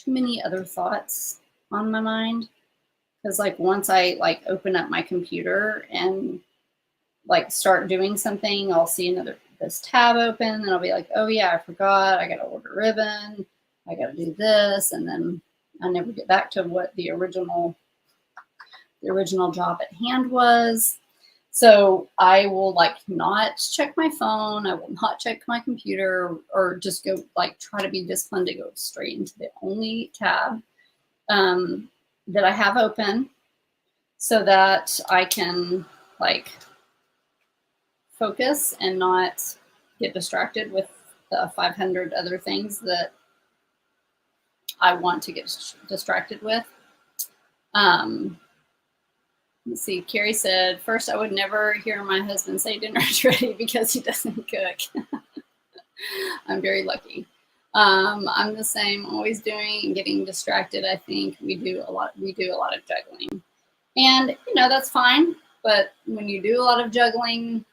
many other thoughts on my mind. Because like once I like open up my computer and like start doing something, I'll see this tab open and I'll be like, oh yeah, I forgot. I got to order ribbon. I got to do this. And then I never get back to what the original job at hand was. So I will like not check my phone. I will not check my computer or just go like try to be disciplined to go straight into the only tab that I have open so that I can like focus and not get distracted with the 500 other things that I want to get distracted with. Let's see, Carrie said, first, I would never hear my husband say dinner's ready because he doesn't cook. I'm very lucky. I'm the same, always doing and getting distracted. I think we do a lot of juggling. And, that's fine. But when you do a lot of juggling,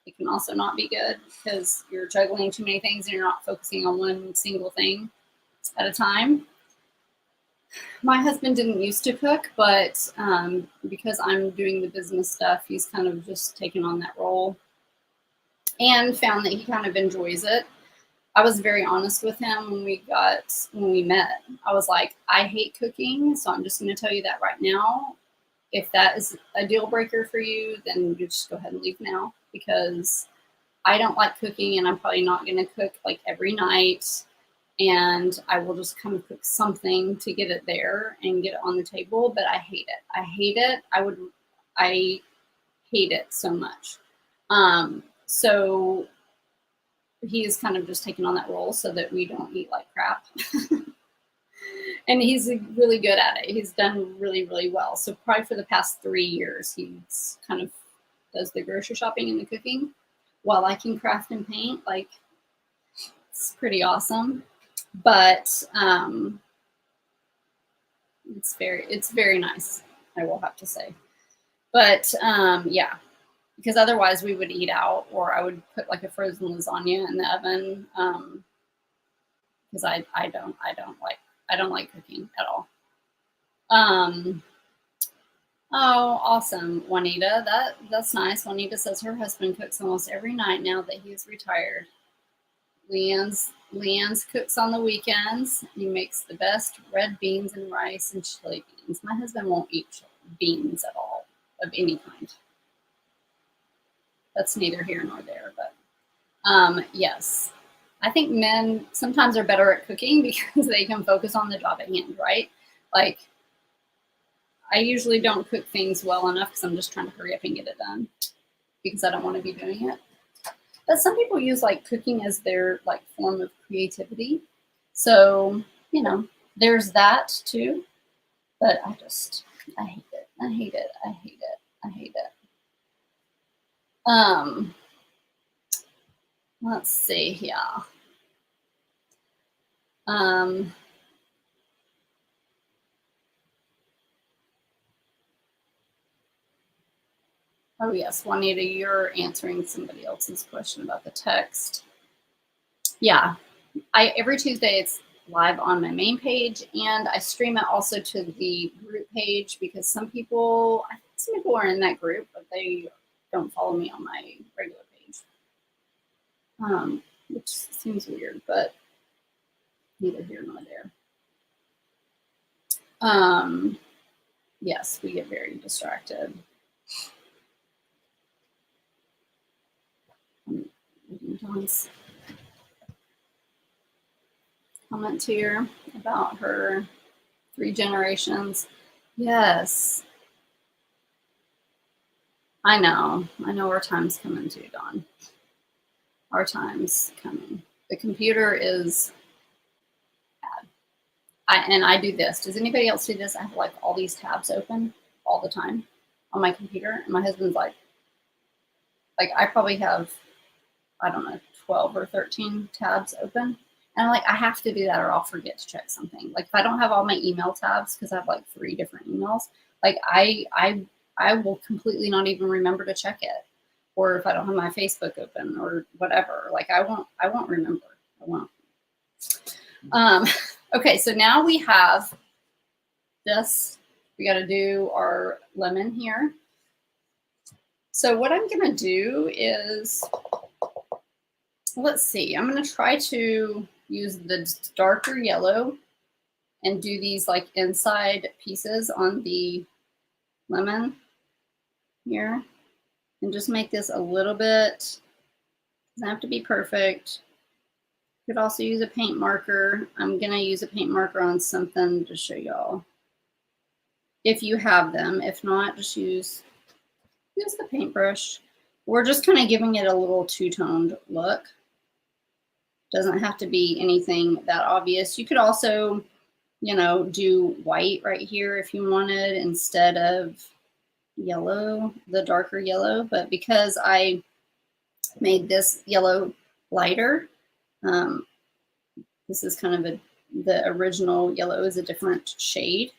it can also not be good because you're juggling too many things and you're not focusing on one single thing at a time. My husband didn't used to cook, but because I'm doing the business stuff, he's kind of just taken on that role and found that he kind of enjoys it. I was very honest with him when we met. I was like, I hate cooking, so I'm just going to tell you that right now. if that is a deal breaker for you, then you just go ahead and leave now, because I don't like cooking, and I'm probably not going to cook like every night. And I will just kind of cook something to get it there and get it on the table. But I hate it. I hate it. I hate it so much. So he's kind of just taken on that role so that we don't eat like crap. And he's really good at it. He's done really, really well. So probably for the past 3 years, he's kind of does the grocery shopping and the cooking while I can craft and paint. Like, it's pretty awesome. But it's very nice, I will have to say. But yeah, because otherwise we would eat out, or I would put like a frozen lasagna in the oven, because I don't like cooking at all. Oh, awesome, Juanita. That's nice. Juanita says her husband cooks almost every night now that he's retired. Leanne's cooks on the weekends. He makes the best red beans and rice and chili beans. My husband won't eat beans at all, of any kind. That's neither here nor there, but yes. I think men sometimes are better at cooking because they can focus on the job at hand, right? Like, I usually don't cook things well enough because I'm just trying to hurry up and get it done because I don't want to be doing it. But some people use like cooking as their like form of creativity. So, you know, there's that too. But I hate it. I hate it. I hate it. I hate it. Let's see here. Oh yes, Juanita, you're answering somebody else's question about the text. Yeah, every Tuesday it's live on my main page, and I stream it also to the group page because I think some people are in that group, but they don't follow me on my regular page, which seems weird, but neither here nor there. Yes, we get very distracted. John's comment here about her 3 generations. Yes. I know our time's coming too, Dawn. Our time's coming. The computer is bad. I do this. Does anybody else do this? I have like all these tabs open all the time on my computer. And my husband's like I probably have, I don't know, 12 or 13 tabs open. And I'm like, I have to do that or I'll forget to check something. Like if I don't have all my email tabs, because I have like 3 different emails, like I will completely not even remember to check it. Or if I don't have my Facebook open or whatever, like I won't remember. I won't. Okay, so now we have this. We got to do our lemon here. So what I'm going to do is, let's see, I'm going to try to use the darker yellow and do these like inside pieces on the lemon here. And just make this a little bit, doesn't have to be perfect. You could also use a paint marker. I'm gonna use a paint marker on something to show y'all. If you have them, if not, just use the paintbrush. We're just kind of giving it a little two-toned look. Doesn't have to be anything that obvious. You could also, you know, do white right here if you wanted instead of yellow, the darker yellow. But because I made this yellow lighter, this is kind of the original yellow is a different shade.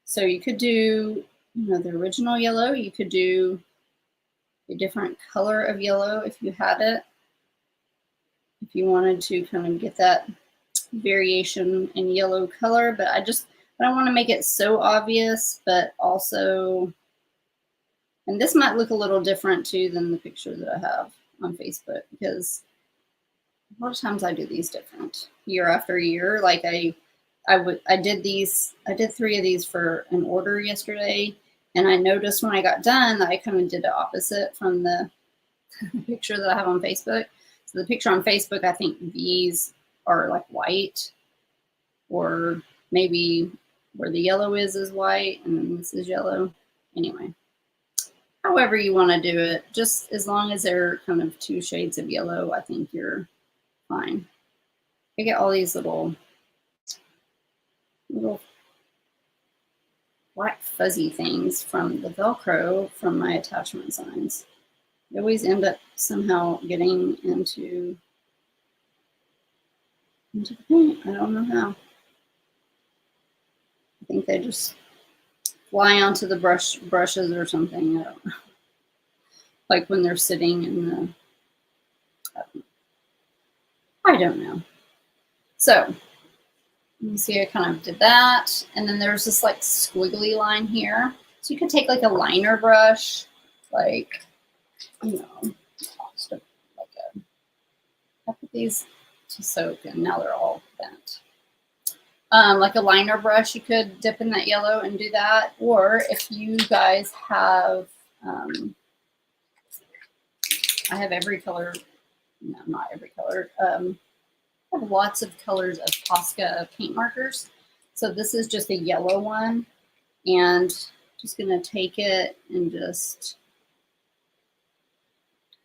So you could do, you know, the original yellow. You could do a different color of yellow if you had it. If you wanted to kind of get that variation in yellow color, but I don't want to make it so obvious, but also, and this might look a little different too than the picture that I have on Facebook, because a lot of times I do these different year after year. Like I did 3 of these for an order yesterday, And I noticed when I got done that I kind of did the opposite from the picture that I have on Facebook. So the picture on Facebook, I think these are like white, or maybe where the yellow is white and then this is yellow. Anyway, however you want to do it, just as long as they're kind of 2 shades of yellow, I think you're fine. I get all these little black fuzzy things from the Velcro from my attachment signs. They always end up somehow getting into the paint. I don't know how. I think they just fly onto the brushes or something. I don't know. Like when they're sitting in the, I don't know. So you see I kind of did that. And then there's this like squiggly line here. So you could take like a liner brush, like, you know, just like I put these to soak and now they're all bent. Like a liner brush, you could dip in that yellow and do that. Or if you guys have, I have every color, no, not every color. I have lots of colors of Posca paint markers. So this is just a yellow one. And just gonna take it and just,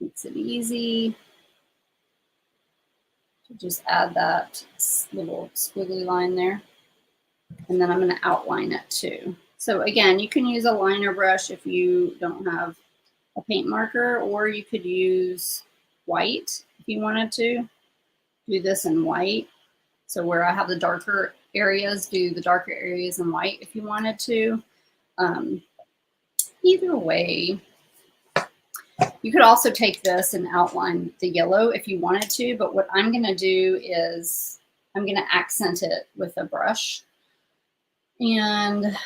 makes it easy to just add that little squiggly line there. And then I'm going to outline it too. So again, you can use a liner brush if you don't have a paint marker, or you could use white if you wanted to. Do this in white. So where I have the darker areas, do the darker areas in white if you wanted to. Either way, you could also take this and outline the yellow if you wanted to, but what I'm going to do is I'm going to accent it with a brush. And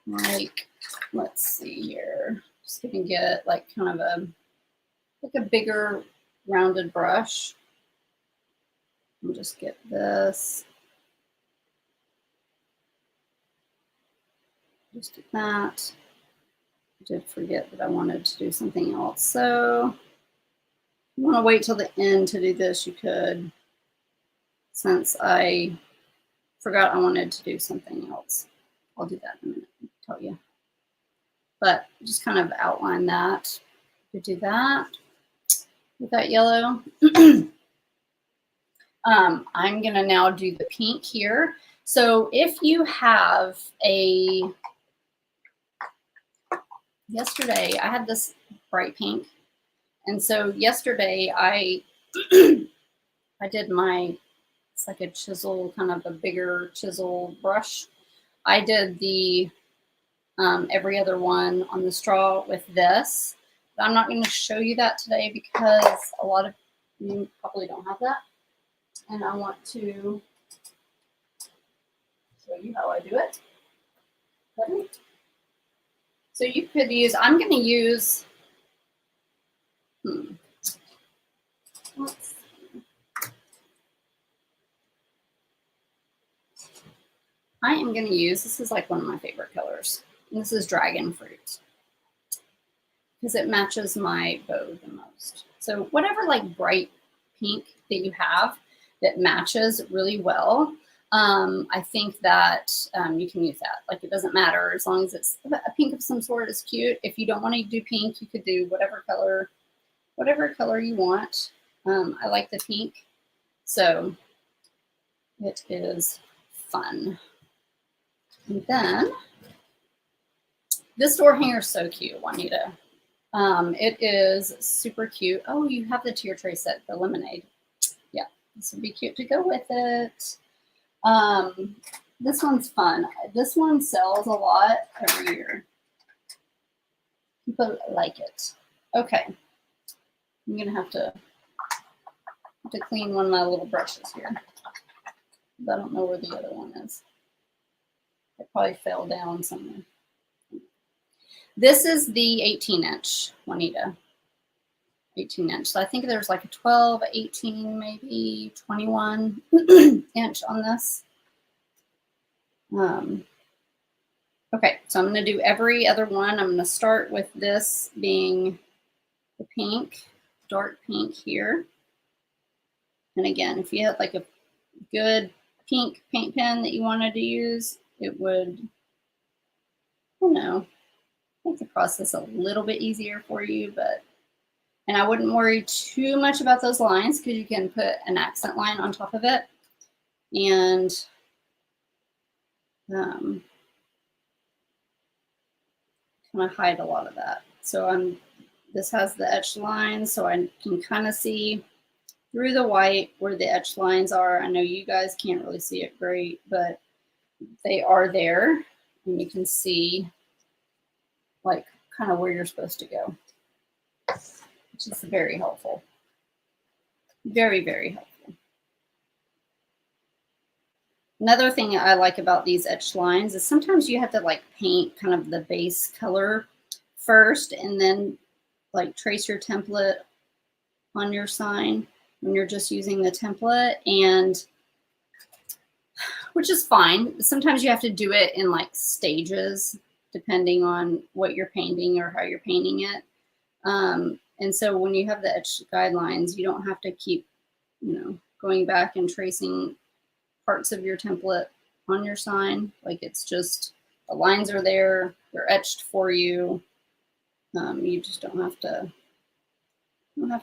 like, let's see here, just going to get like kind of a bigger rounded brush. And just get this. Just do that. I did forget that I wanted to do something else. So if you want to wait till the end to do this, you could. Since I forgot I wanted to do something else. I'll do that in a minute, I'll tell you. But just kind of outline that. You do that with that yellow. I'm gonna now do the pink here. So if you have a, yesterday I had this bright pink. And so yesterday I did my, it's like a chisel, kind of a bigger chisel brush. I did the every other one on the straw with this. But I'm not going to show you that today because a lot of you probably don't have that. And I want to show you how I do it. Ready? So you could use, I'm going to use, let's see. I am going to use, this is like one of my favorite colors. And this is dragon fruit, because it matches my bow the most. So whatever like bright pink that you have that matches really well, I think that you can use that. Like it doesn't matter, as long as it's a pink of some sort is cute. If you don't want to do pink, you could do whatever color you want. I like the pink, so it is fun. And then this door hanger is so cute, Juanita. It is super cute. Oh, you have the tier tray set, the lemonade. Yeah, this would be cute to go with it. This one's fun. This one sells a lot every year. People like it. Okay, I'm gonna have to clean one of my little brushes here. I don't know where the other one is. It probably fell down somewhere. This is the 18-inch, Juanita. 18-inch. So I think there's like a 12, 18, maybe 21 inch on this. Okay, so I'm going to do every other one. I'm going to start with this being the pink, dark pink here. And again, if you had like a good pink paint pen that you wanted to use, it would, you know, make the process a little bit easier for you. But, and I wouldn't worry too much about those lines because you can put an accent line on top of it and kind of hide a lot of that. So this has the etched lines, so I can kind of see through the white where the etched lines are. I know you guys can't really see it great, but they are there, and you can see like kind of where you're supposed to go, which is very helpful. Very, very helpful. Another thing I like about these etched lines is sometimes you have to like paint kind of the base color first and then like trace your template on your sign when you're just using the template, and which is fine. Sometimes you have to do it in like stages depending on what you're painting or how you're painting it. And so when you have the etched guidelines, you don't have to keep, going back and tracing parts of your template on your sign. Like it's just the lines are there, they're etched for you. You just don't have to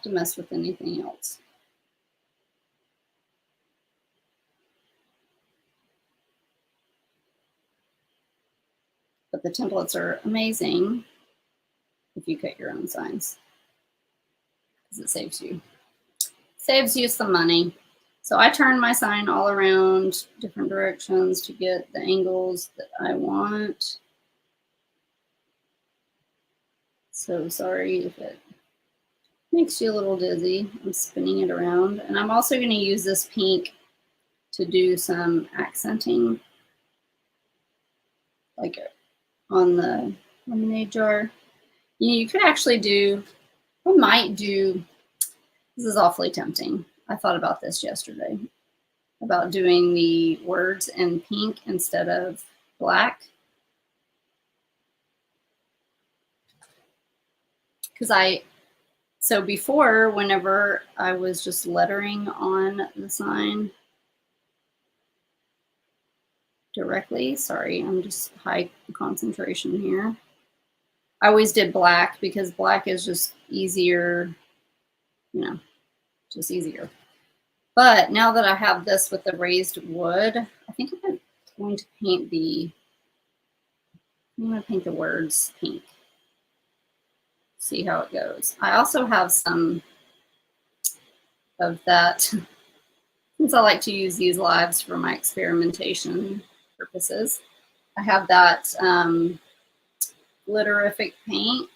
mess with anything else. But the templates are amazing if you cut your own signs because it saves you some money. So I turn my sign all around different directions to get the angles that I want. So sorry if it makes you a little dizzy. I'm spinning it around. And I'm also going to use this pink to do some accenting, like on the lemonade jar. You could actually I might do, this is awfully tempting. I thought about this yesterday, about doing the words in pink instead of black. So before, whenever I was just lettering on the sign directly, sorry, I'm just high concentration here. I always did black because black is just easier, just easier. But now that I have this with the raised wood, I think I'm going to paint I'm going to paint the words pink. See how it goes. I also have some of that, since I like to use these lives for my experimentation purposes. I have that glitterific paint,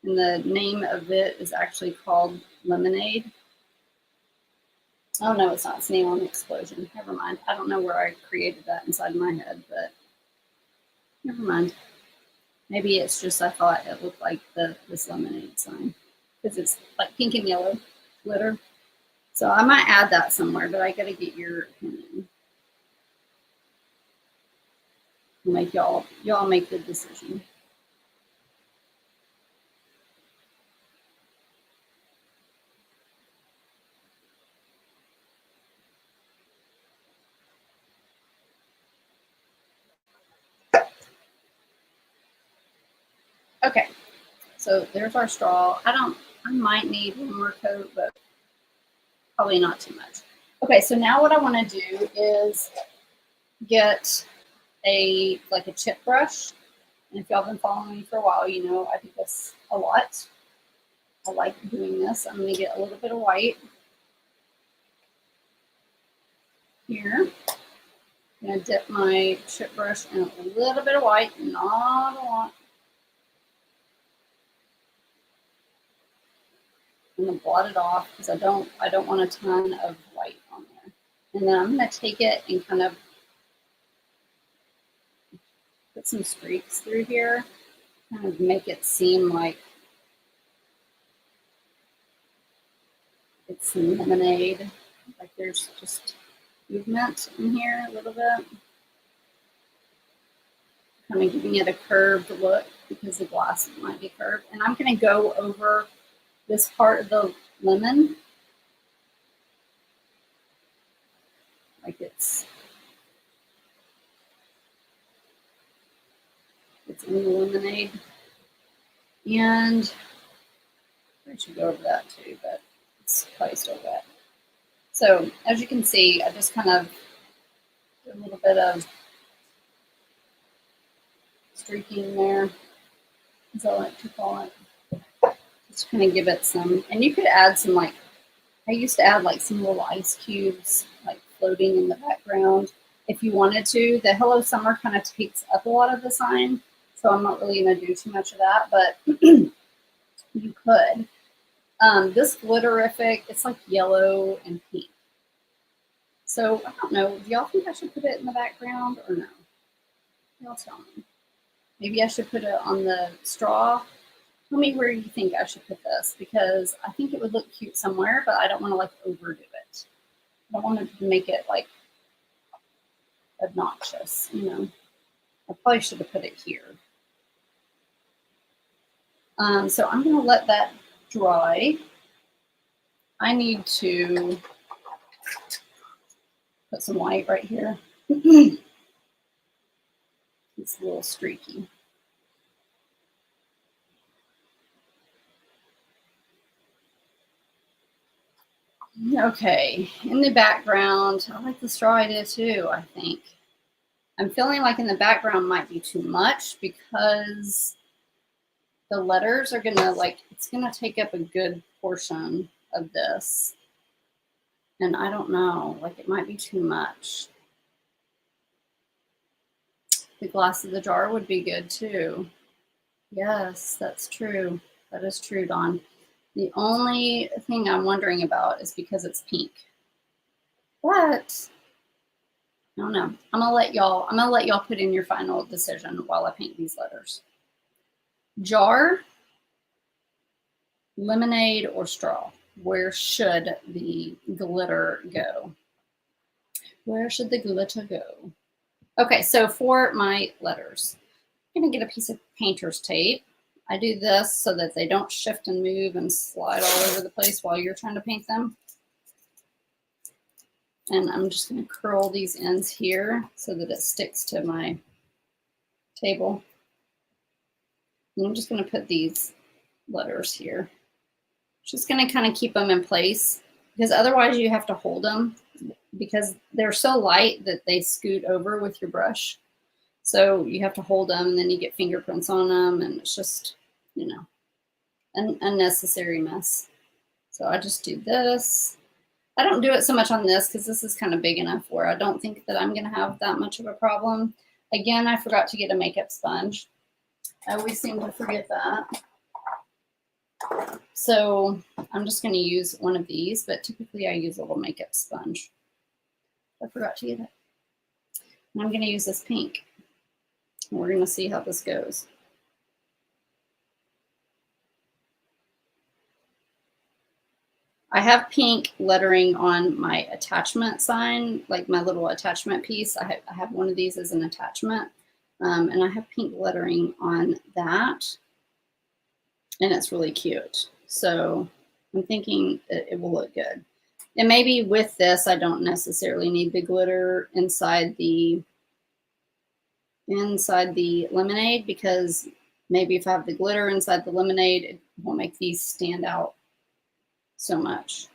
and the name of it is actually called Lemonade. Oh no, it's not. It's Neon Explosion. Never mind. I don't know where I created that inside my head, but never mind. Maybe it's just I thought it looked like this lemonade sign because it's like pink and yellow glitter. So I might add that somewhere, but I got to get your opinion. Make y'all make the decision. Okay, so there's our straw. I might need one more coat, but probably not too much. Okay, so now what I want to do is get a chip brush. And if y'all been following me for a while, you know I do this a lot. I like doing this. I'm going to get a little bit of white here. I'm going to dip my chip brush in a little bit of white, not a lot. I'm going to blot it off because I don't want a ton of white on there. And then I'm going to take it and kind of put some streaks through here, kind of make it seem like it's lemonade, like there's just movement in here a little bit. kind of giving it a curved look because the glass might be curved. And I'm going to go over this part of the lemon like it's in the lemonade. And I should go over that too, but it's probably still wet. So as you can see, I just kind of do a little bit of streaking there, as I like to call it. Just kind of give it some, and you could add some, like, I used to add like some little ice cubes, like floating in the background if you wanted to. The Hello Summer kind of takes up a lot of the sign, so I'm not really going to do too much of that, but you could. This glitterific, it's like yellow and pink. So I don't know, do y'all think I should put it in the background or no? Y'all tell me. Maybe I should put it on the straw. Tell me where you think I should put this, because I think it would look cute somewhere, but I don't want to like overdo it. I don't want to make it like obnoxious, you know. I probably should have put it here. So I'm going to let that dry. I need to put some white right here. It's a little streaky. Okay, in the background, I like the straw idea too, I think. I'm feeling like in the background might be too much because the letters are gonna, like, it's gonna take up a good portion of this. And I don't know, like it might be too much. The glass of the jar would be good too. Yes, that's true. That is true, Dawn. The only thing I'm wondering about is because it's pink. But I don't know. I'm gonna let y'all put in your final decision while I paint these letters. Jar, lemonade, or straw? Where should the glitter go? Where should the glitter go? Okay, so for my letters, I'm gonna get a piece of painter's tape. I do this so that they don't shift and move and slide all over the place while you're trying to paint them. And I'm just going to curl these ends here so that it sticks to my table. And I'm just going to put these letters here. Just going to kind of keep them in place because otherwise you have to hold them because they're so light that they scoot over with your brush. So you have to hold them and then you get fingerprints on them and it's just, you know, an unnecessary mess. So I just do this. I don't do it so much on this because this is kind of big enough where I don't think that I'm going to have that much of a problem. Again, I forgot to get a makeup sponge. I always seem to forget that. So I'm just going to use one of these, but typically I use a little makeup sponge. I forgot to get it. And I'm going to use this pink. And we're going to see how this goes. I have pink lettering on my attachment sign, like my little attachment piece. I have one of these as an attachment, and I have pink lettering on that, and it's really cute. So I'm thinking that it will look good. And maybe with this, I don't necessarily need the glitter inside the lemonade, because maybe if I have the glitter inside the lemonade, it won't make these stand out so much.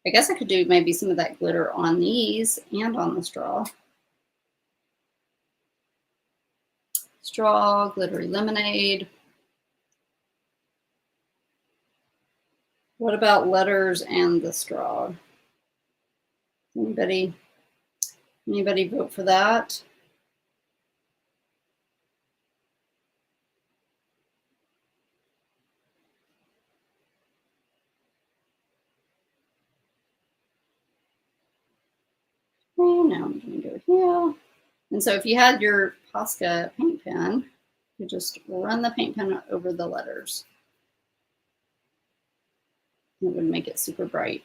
I guess I could do maybe some of that glitter on these and on the straw. Straw, glittery lemonade. What about letters and the straw? Anybody vote for that? Okay, now I'm going to go here. And so if you had your Posca paint pen, you just run the paint pen over the letters. It would make it super bright.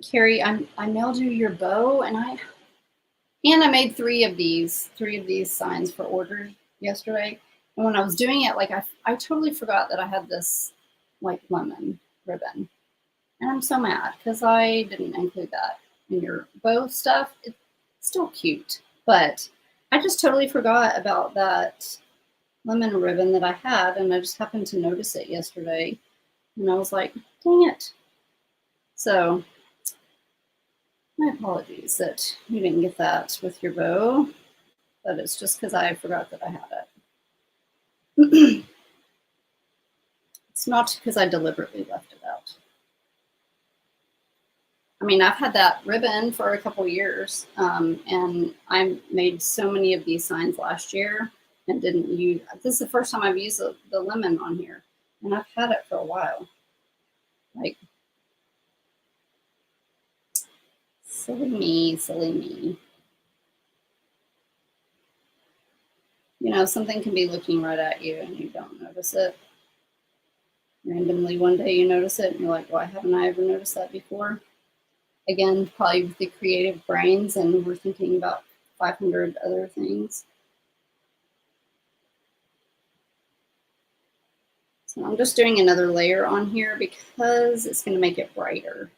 Carrie, I mailed you your bow, and I made three of these signs for order yesterday. And when I was doing it, like I totally forgot that I had this like lemon ribbon. And I'm so mad because I didn't include that in your bow stuff. It's still cute, but I just totally forgot about that lemon ribbon that I had, and I just happened to notice it yesterday. And I was like, dang it. So my apologies that you didn't get that with your bow, but it's just because I forgot that I had it. It's not because I deliberately left it out. I mean, I've had that ribbon for a couple years, and I made so many of these signs last year and didn't use. This is the first time I've used the lemon on here, and I've had it for a while. Like, silly me, silly me. You know, something can be looking right at you and you don't notice it. Randomly one day you notice it and you're like, why haven't I ever noticed that before? Again, probably with the creative brains, and we're thinking about 500 other things. So I'm just doing another layer on here because it's going to make it brighter.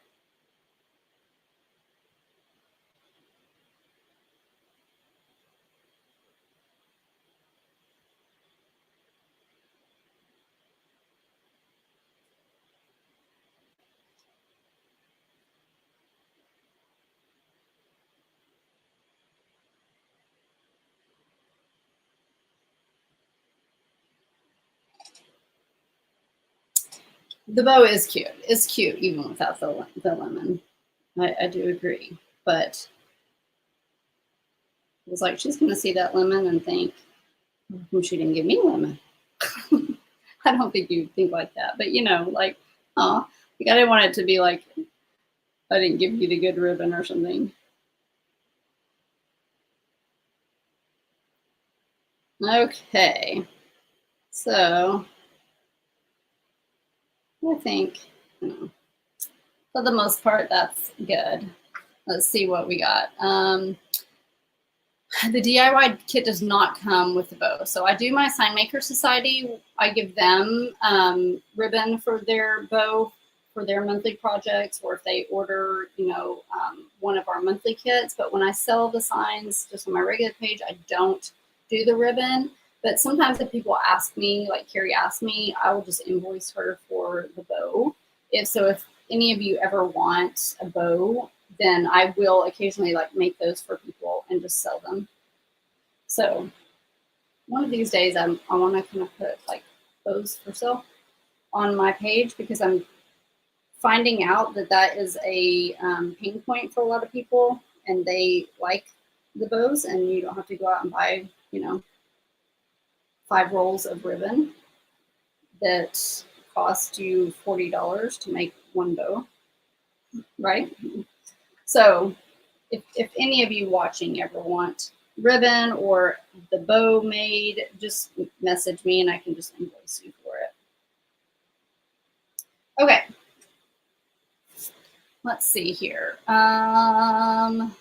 The bow is cute. It's cute even without the lemon. I do agree. But it was like, she's going to see that lemon and think, well, she didn't give me lemon. I don't think you think like that. But, you know, like, oh, like I didn't want it to be like, I didn't give you the good ribbon or something. Okay. So I think, you know, for the most part, that's good. Let's see what we got. The DIY kit does not come with the bow. So I do my Sign Maker Society. I give them ribbon for their bow for their monthly projects, or if they order, you know, one of our monthly kits. But when I sell the signs just on my regular page, I don't do the ribbon. But sometimes if people ask me, like Carrie asked me, I will just invoice her for the bow. If any of you ever want a bow, then I will occasionally like make those for people and just sell them. So one of these days I want to kind of put like bows for sale on my page, because I'm finding out that that is a pain point for a lot of people, and they like the bows, and you don't have to go out and buy, you know, 5 rolls of ribbon that cost you $40 to make one bow, right? So if any of you watching ever want ribbon or the bow made, just message me and I can just invoice you for it. Okay. Let's see here. I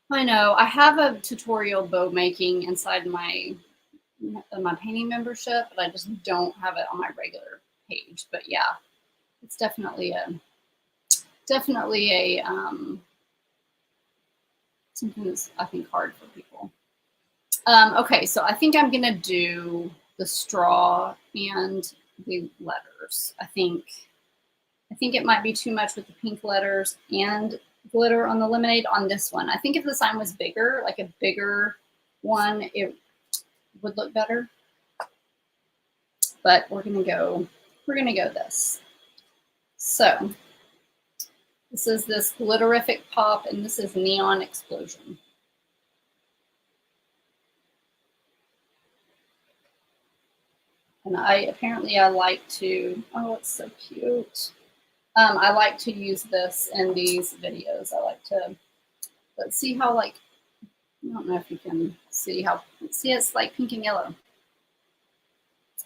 know I have a tutorial bow making inside my painting membership, but I just don't have it on my regular page. But yeah, it's definitely a something that's, I think, hard for people. Okay, so I think I'm gonna do the straw and the letters. I think it might be too much with the pink letters and glitter on the lemonade on this one. I think if the sign was bigger, like a bigger one, it would look better. But we're gonna go this. So this is this glitterific pop, and this is Neon Explosion. And I like to, oh, it's so cute. I like to use this in these videos. I like to, let's see how, like, I don't know if you can see how, see it's like pink and yellow.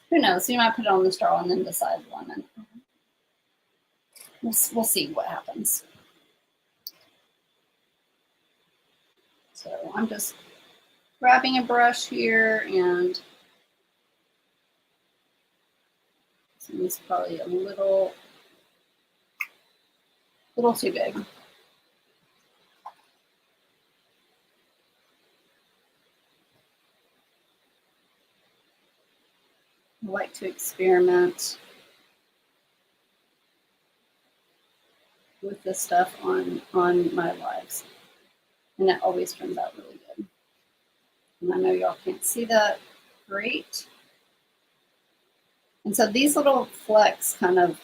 Who knows? You might put it on the straw and then decide the lemon. we'll see what happens. So I'm just grabbing a brush here, and this one's probably a little too big. I like to experiment with this stuff on my lives, and it always turns out really good. And I know y'all can't see that great. And so these little flecks kind of,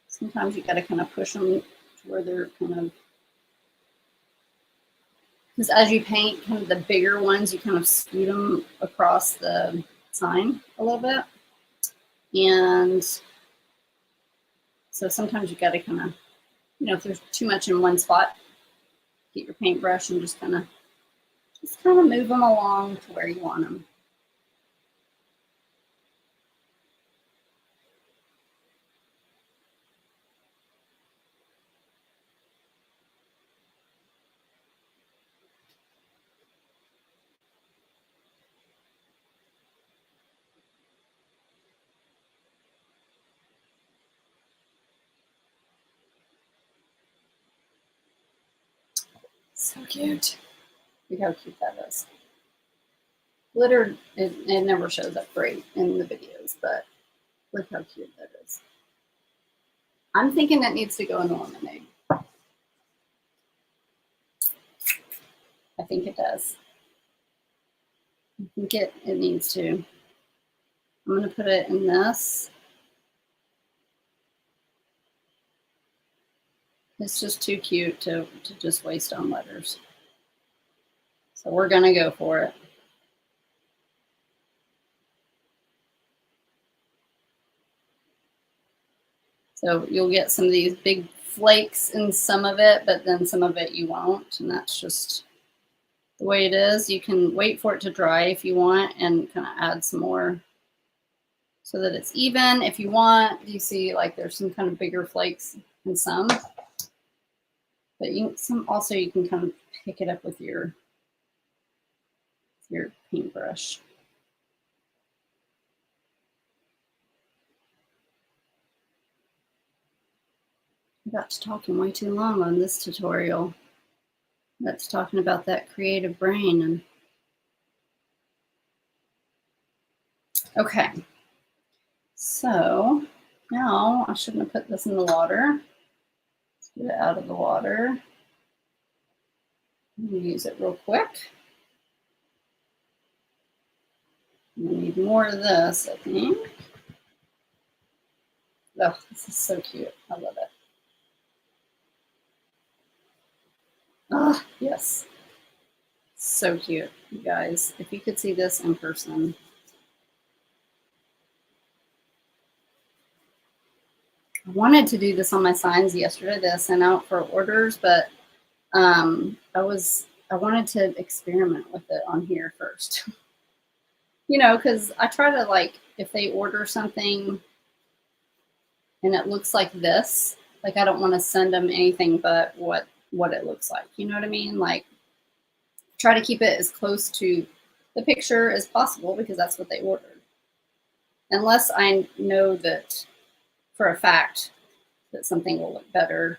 sometimes you got to kind of push them to where they're kind of, because as you paint kind of the bigger ones, you kind of scoot them across the sign a little bit. And so sometimes you got to kind of, if there's too much in one spot, get your paintbrush and just kind of move them along to where you want them. So cute. Look how cute that is. Glitter, it never shows up great in the videos, but look how cute that is. I'm thinking that needs to go in the lemonade. I think it does. I think it needs to. I'm going to put it in this. It's just too cute to just waste on letters. So we're going to go for it. So you'll get some of these big flakes in some of it, but then some of it you won't. And that's just the way it is. You can wait for it to dry if you want and kind of add some more so that it's even. If you want, you see like there's some kind of bigger flakes in some. But you can kind of pick it up with your paintbrush. I got to talking way too long on this tutorial. That's talking about that creative brain. And okay, so now I shouldn't have put this in the water. Let's get it out of the water. I'm gonna use it real quick. I need more of this, I think. Oh, this is so cute. I love it. Oh, yes. So cute, you guys. If you could see this in person. I wanted to do this on my signs yesterday that I sent out for orders, but I wanted to experiment with it on here first. Because I try to, like, if they order something and it looks like this, like I don't want to send them anything but what it looks like. You know what I mean? Like, try to keep it as close to the picture as possible because that's what they ordered. Unless I know that for a fact that something will look better,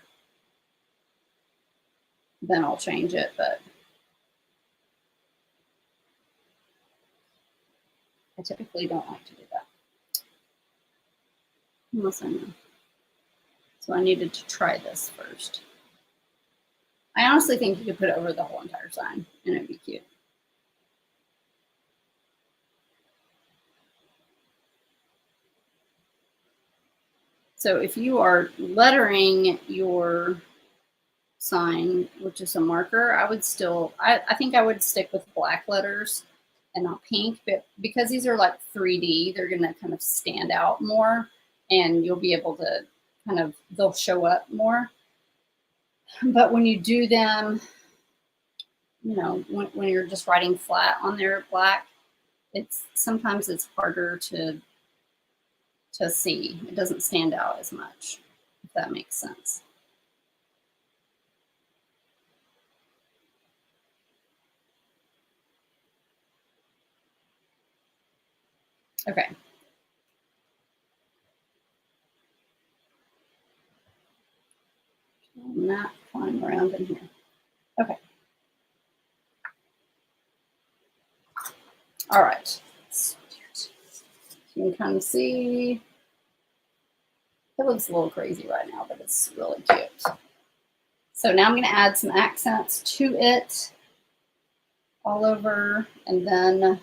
then I'll change it. But I typically don't like to do that. Unless I know. So I needed to try this first. I honestly think you could put it over the whole entire sign and it'd be cute. So if you are lettering your sign, which is a marker, I think I would stick with black letters and not pink, but because these are like 3D, they're going to kind of stand out more and you'll be able to they'll show up more. But when you do them, when you're just writing flat on there black, sometimes it's harder to to see. It doesn't stand out as much, if that makes sense. Okay. I'm not flying around in here. Okay. All right. You can kind of see it looks a little crazy right now, but it's really cute. So now I'm going to add some accents to it all over, and then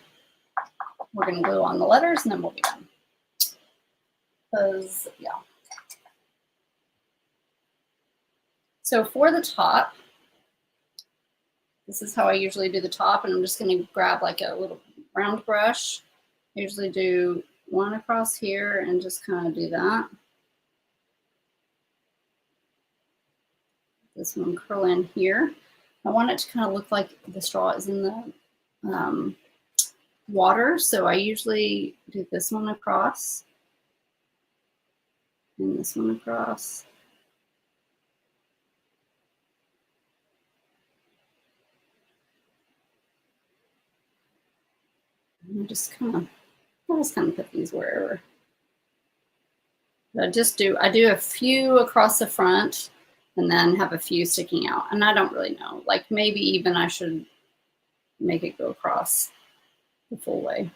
we're going to glue on the letters, and then we'll be done. Because, yeah. So for the top, this is how I usually do the top, and I'm just going to grab like a little round brush. I usually do one across here and just kind of do that. This one curl in here. I want it to kind of look like the straw is in the water, so I usually do this one across and this one across. And I just kind of put these wherever. But I do a few across the front and then have a few sticking out. And I don't really know, like maybe even I should make it go across the full way.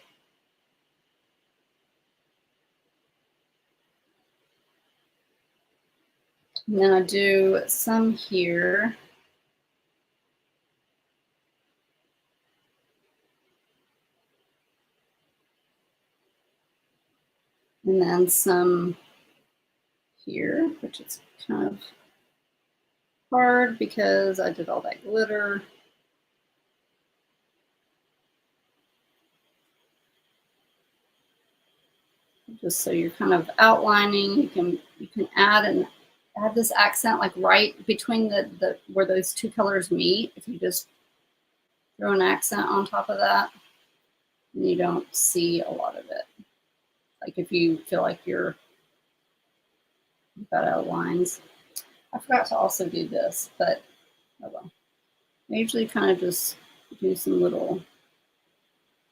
And then I do some here. And then some here, which is kind of hard because I did all that glitter. Just so you're kind of outlining, you can add this accent like right between the where those two colors meet. If you just throw an accent on top of that, and you don't see a lot of it. Like if you feel like you've got out lines. I forgot to also do this, but oh well. I usually kind of just do some little,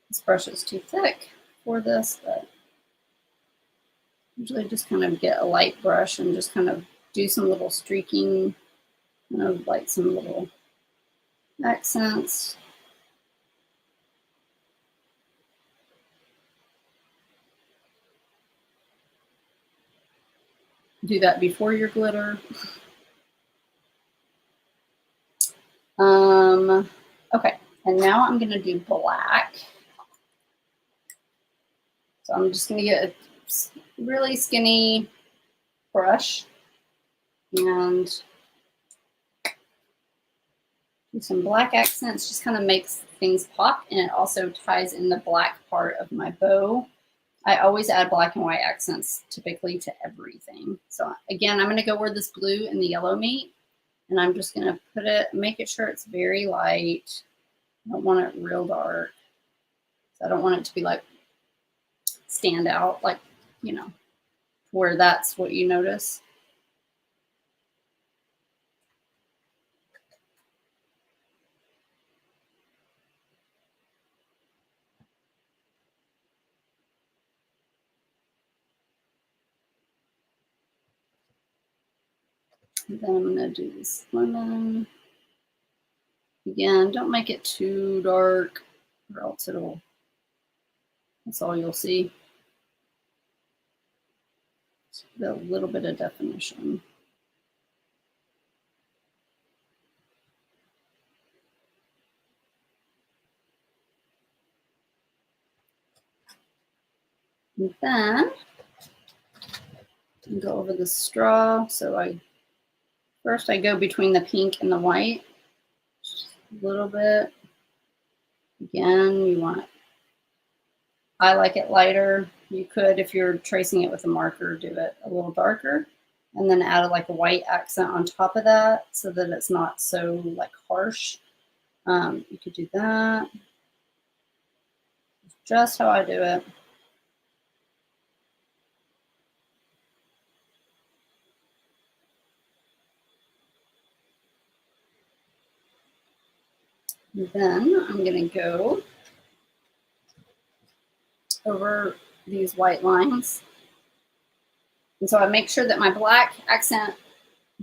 this brush is too thick for this, but usually just kind of get a light brush and just kind of do some little streaking, kind of like some little accents. Do that before your glitter. Okay, and now I'm going to do black. So I'm just going to get a really skinny brush and do some black accents. Just kind of makes things pop, and it also ties in the black part of my bow. I always add black and white accents typically to everything. So again, I'm going to go where this blue and the yellow meet, and I'm just going to put it, make it sure it's very light. I don't want it real dark. So I don't want it to be like stand out, like, you know, where that's what you notice. And then I'm going to do this lemon. Again, don't make it too dark or else that's all you'll see. Just a little bit of definition. And then go over the straw. So first I go between the pink and the white, just a little bit. Again, I like it lighter. You could, if you're tracing it with a marker, do it a little darker, and then add like a white accent on top of that so that it's not so like harsh. You could do that. Just how I do it. And then I'm going to go over these white lines. And so I make sure that my black accent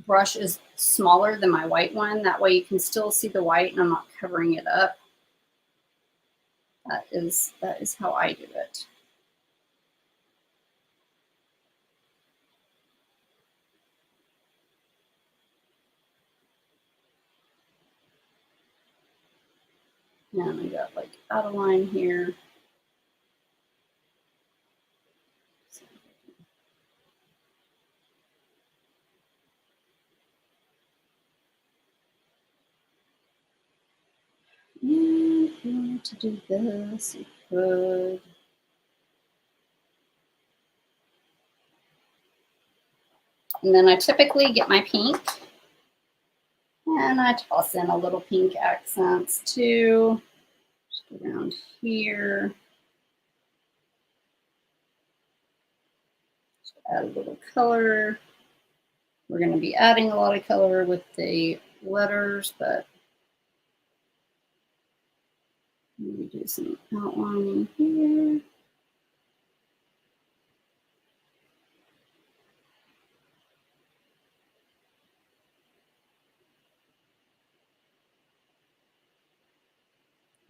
brush is smaller than my white one. That way you can still see the white and I'm not covering it up. That is how I do it. And I got like out of line here. And if you wanted to do this, you could. And then I typically get my pink and I toss in a little pink accents too. Just around here. Just add a little color. We're going to be adding a lot of color with the letters, but maybe do some outlining here.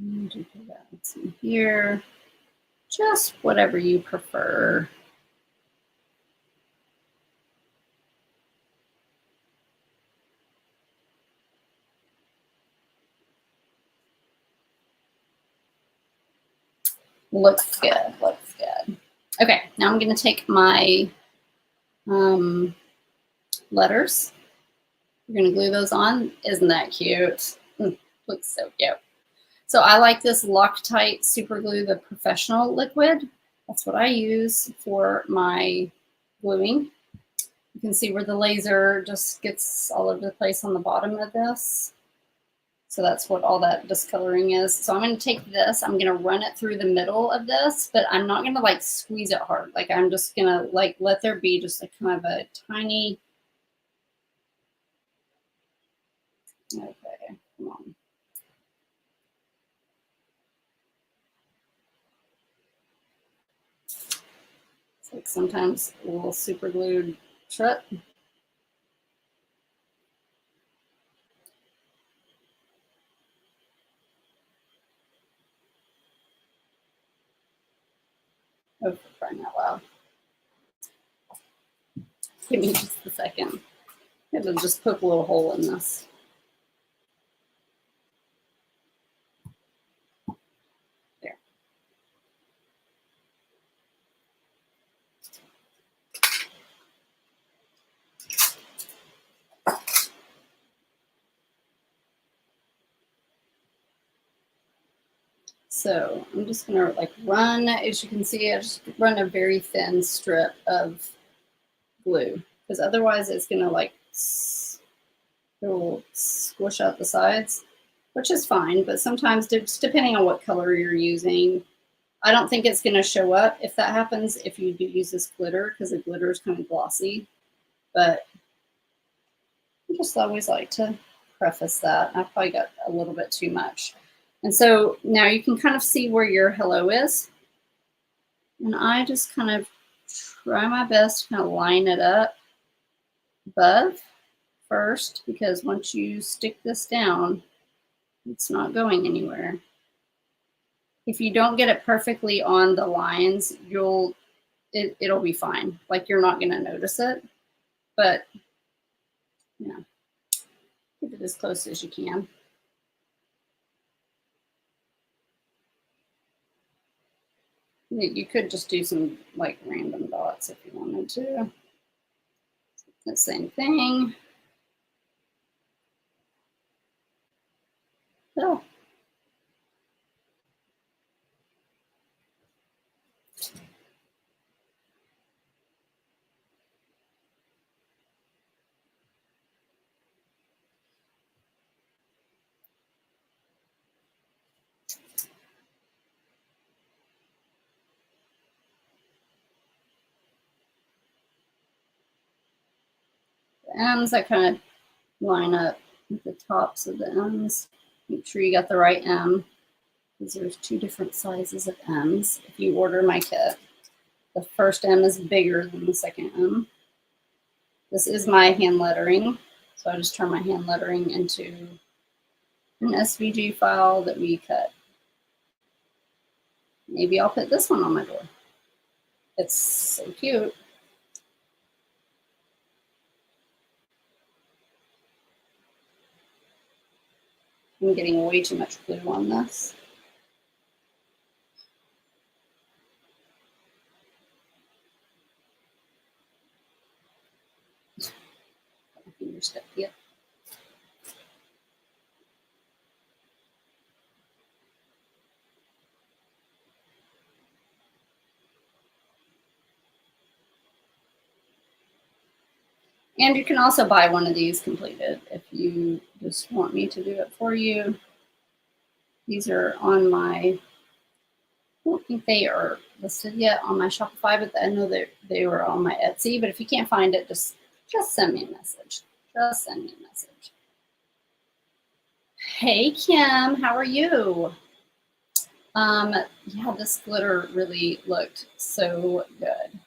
Do that some here. Just whatever you prefer. Looks good, looks good. Okay, now I'm going to take my letters. We're going to glue those on. Isn't that cute? Looks so cute. So I like this Loctite Super Glue, the professional liquid. That's what I use for my gluing. You can see where the laser just gets all over the place on the bottom of this. So that's what all that discoloring is. So I'm going to take this, I'm going to run it through the middle of this, but I'm not going to like squeeze it hard. Like I'm just going to like let there be just like kind of a tiny, okay, come on. It's like sometimes a little super glued shut. Oh, for crying out loud. Give me just a second. I have to just poke a little hole in this. There. So I'm just gonna like run, as you can see, I just run a very thin strip of glue because otherwise it's gonna like it will squish out the sides, which is fine, but sometimes just depending on what color you're using, I don't think it's going to show up if that happens if you do use this glitter because the glitter is kind of glossy, but I just always like to preface that. I probably got a little bit too much. And so now you can kind of see where your hello is. And I just kind of try my best to kind of line it up above first, because once you stick this down, it's not going anywhere. If you don't get it perfectly on the lines, it'll be fine. Like you're not going to notice it, but yeah, keep it as close as you can. You could just do some like random dots if you wanted to. The same thing. Oh. The ends, I kind of line up with the tops of the ends. Make sure you got the right M, because there's 2 different sizes of M's. If you order my kit, the first M is bigger than the second M. This is my hand lettering, so I just turn my hand lettering into an SVG file that we cut. Maybe I'll put this one on my door. It's so cute. I'm getting way too much glue on this. My fingers stuck yet. And you can also buy one of these completed if you just want me to do it for you. These are on my, I don't think they are listed yet on my Shopify, but I know that they were on my Etsy. But if you can't find it, just send me a message. Just send me a message. Hey, Kim, how are you? Yeah, this glitter really looked so good.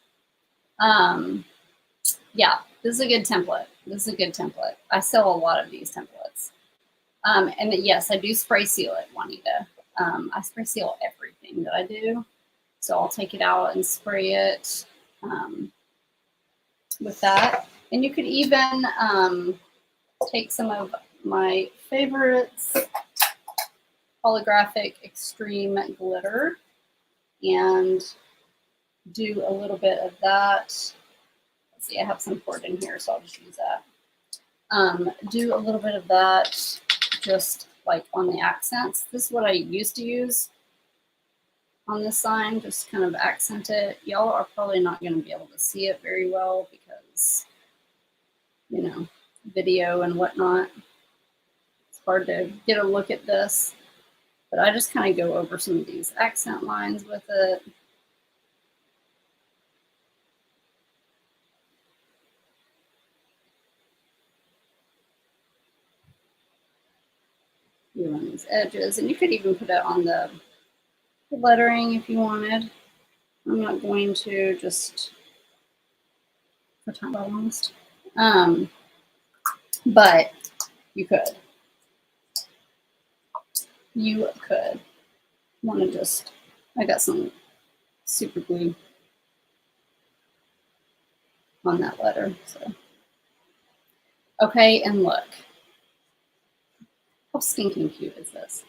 Yeah, this is a good template. This is a good template. I sell a lot of these templates. And yes, I do spray seal it, Juanita. I spray seal everything that I do. So I'll take it out and spray it with that. And you could even take some of my favorites, holographic extreme glitter, and do a little bit of that. Let's see, I have some poured in here, so I'll just use that. Do a little bit of that just like on the accents. This is what I used to use on this sign, just kind of accent it. Y'all are probably not going to be able to see it very well because, you know, video and whatnot. It's hard to get a look at this, but I just kind of go over some of these accent lines with it. You run these edges, and you could even put it on the lettering if you wanted. I'm not going to, just for time almost. But you could. You could. Want to just, I got some super glue on that letter. So, okay, and look. How stinking cute is this?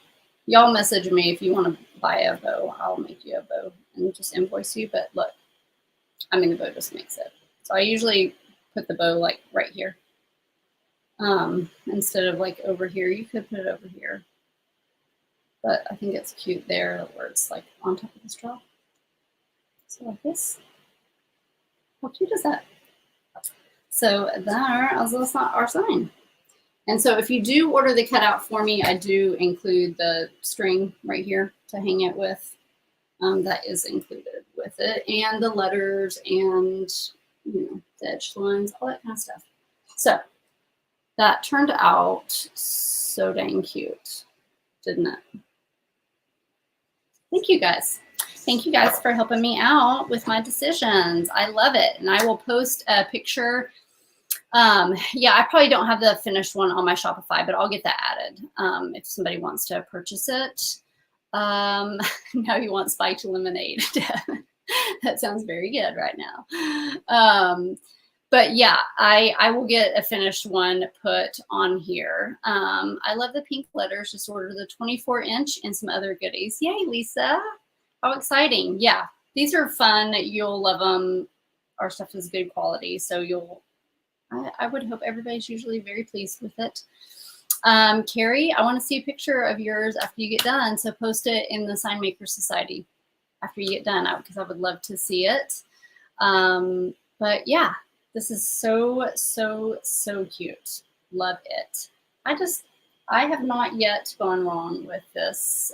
Y'all message me if you want to buy a bow. I'll make you a bow and just invoice you. But look, I mean, the bow just makes it. So I usually put the bow like right here. Instead of like over here, you could put it over here. But I think it's cute there where it's like on top of the straw. So like this. How cute is that? So there is our sign. And so if you do order the cutout for me, I do include the string right here to hang it with. That is included with it. And the letters and, you know, the edge lines, all that kind of stuff. So that turned out so dang cute, didn't it? Thank you guys. Thank you guys for helping me out with my decisions. I love it. And I will post a picture. Yeah, I probably don't have the finished one on my Shopify, but I'll get that added if somebody wants to purchase it. Now you want spiked lemonade. That sounds very good right now. But yeah, I will get a finished one put on here. I love the pink letters. Just order the 24-inch and some other goodies. Yay, Lisa. How exciting. Yeah, these are fun. You'll love them. Our stuff is good quality, so I would hope everybody's usually very pleased with it. Carrie, I want to see a picture of yours after you get done. So post it in the Sign Maker Society after you get done, because I would love to see it. But yeah, this is so, so, so cute. Love it. I have not yet gone wrong with this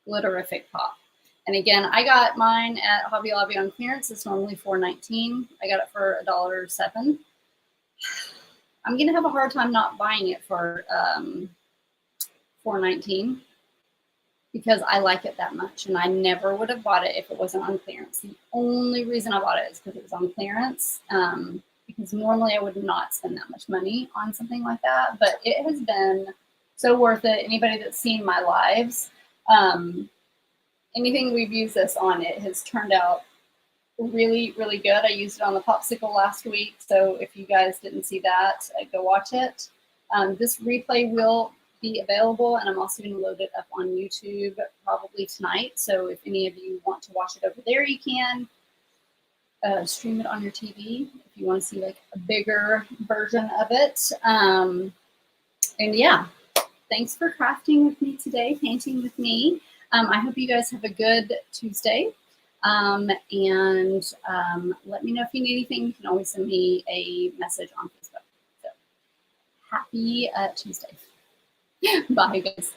glitterific pop. And again, I got mine at Hobby Lobby on clearance. It's normally $4.19. I got it for $1.07. I'm gonna have a hard time not buying it for $4.19 because I like it that much, and I never would have bought it if it wasn't on clearance. The only reason I bought it is because it was on clearance, because normally I would not spend that much money on something like that, but it has been so worth it. Anybody that's seen my lives, anything we've used this on, it has turned out really, really good. I used it on the popsicle last week, so if you guys didn't see that, go watch it. This replay will be available, and I'm also going to load it up on YouTube probably tonight. So if any of you want to watch it over there, you can stream it on your TV if you want to see like a bigger version of it. And yeah, thanks for crafting with me today, painting with me. I hope you guys have a good Tuesday. And let me know if you need anything. You can always send me a message on Facebook. So happy Tuesday. Bye, guys.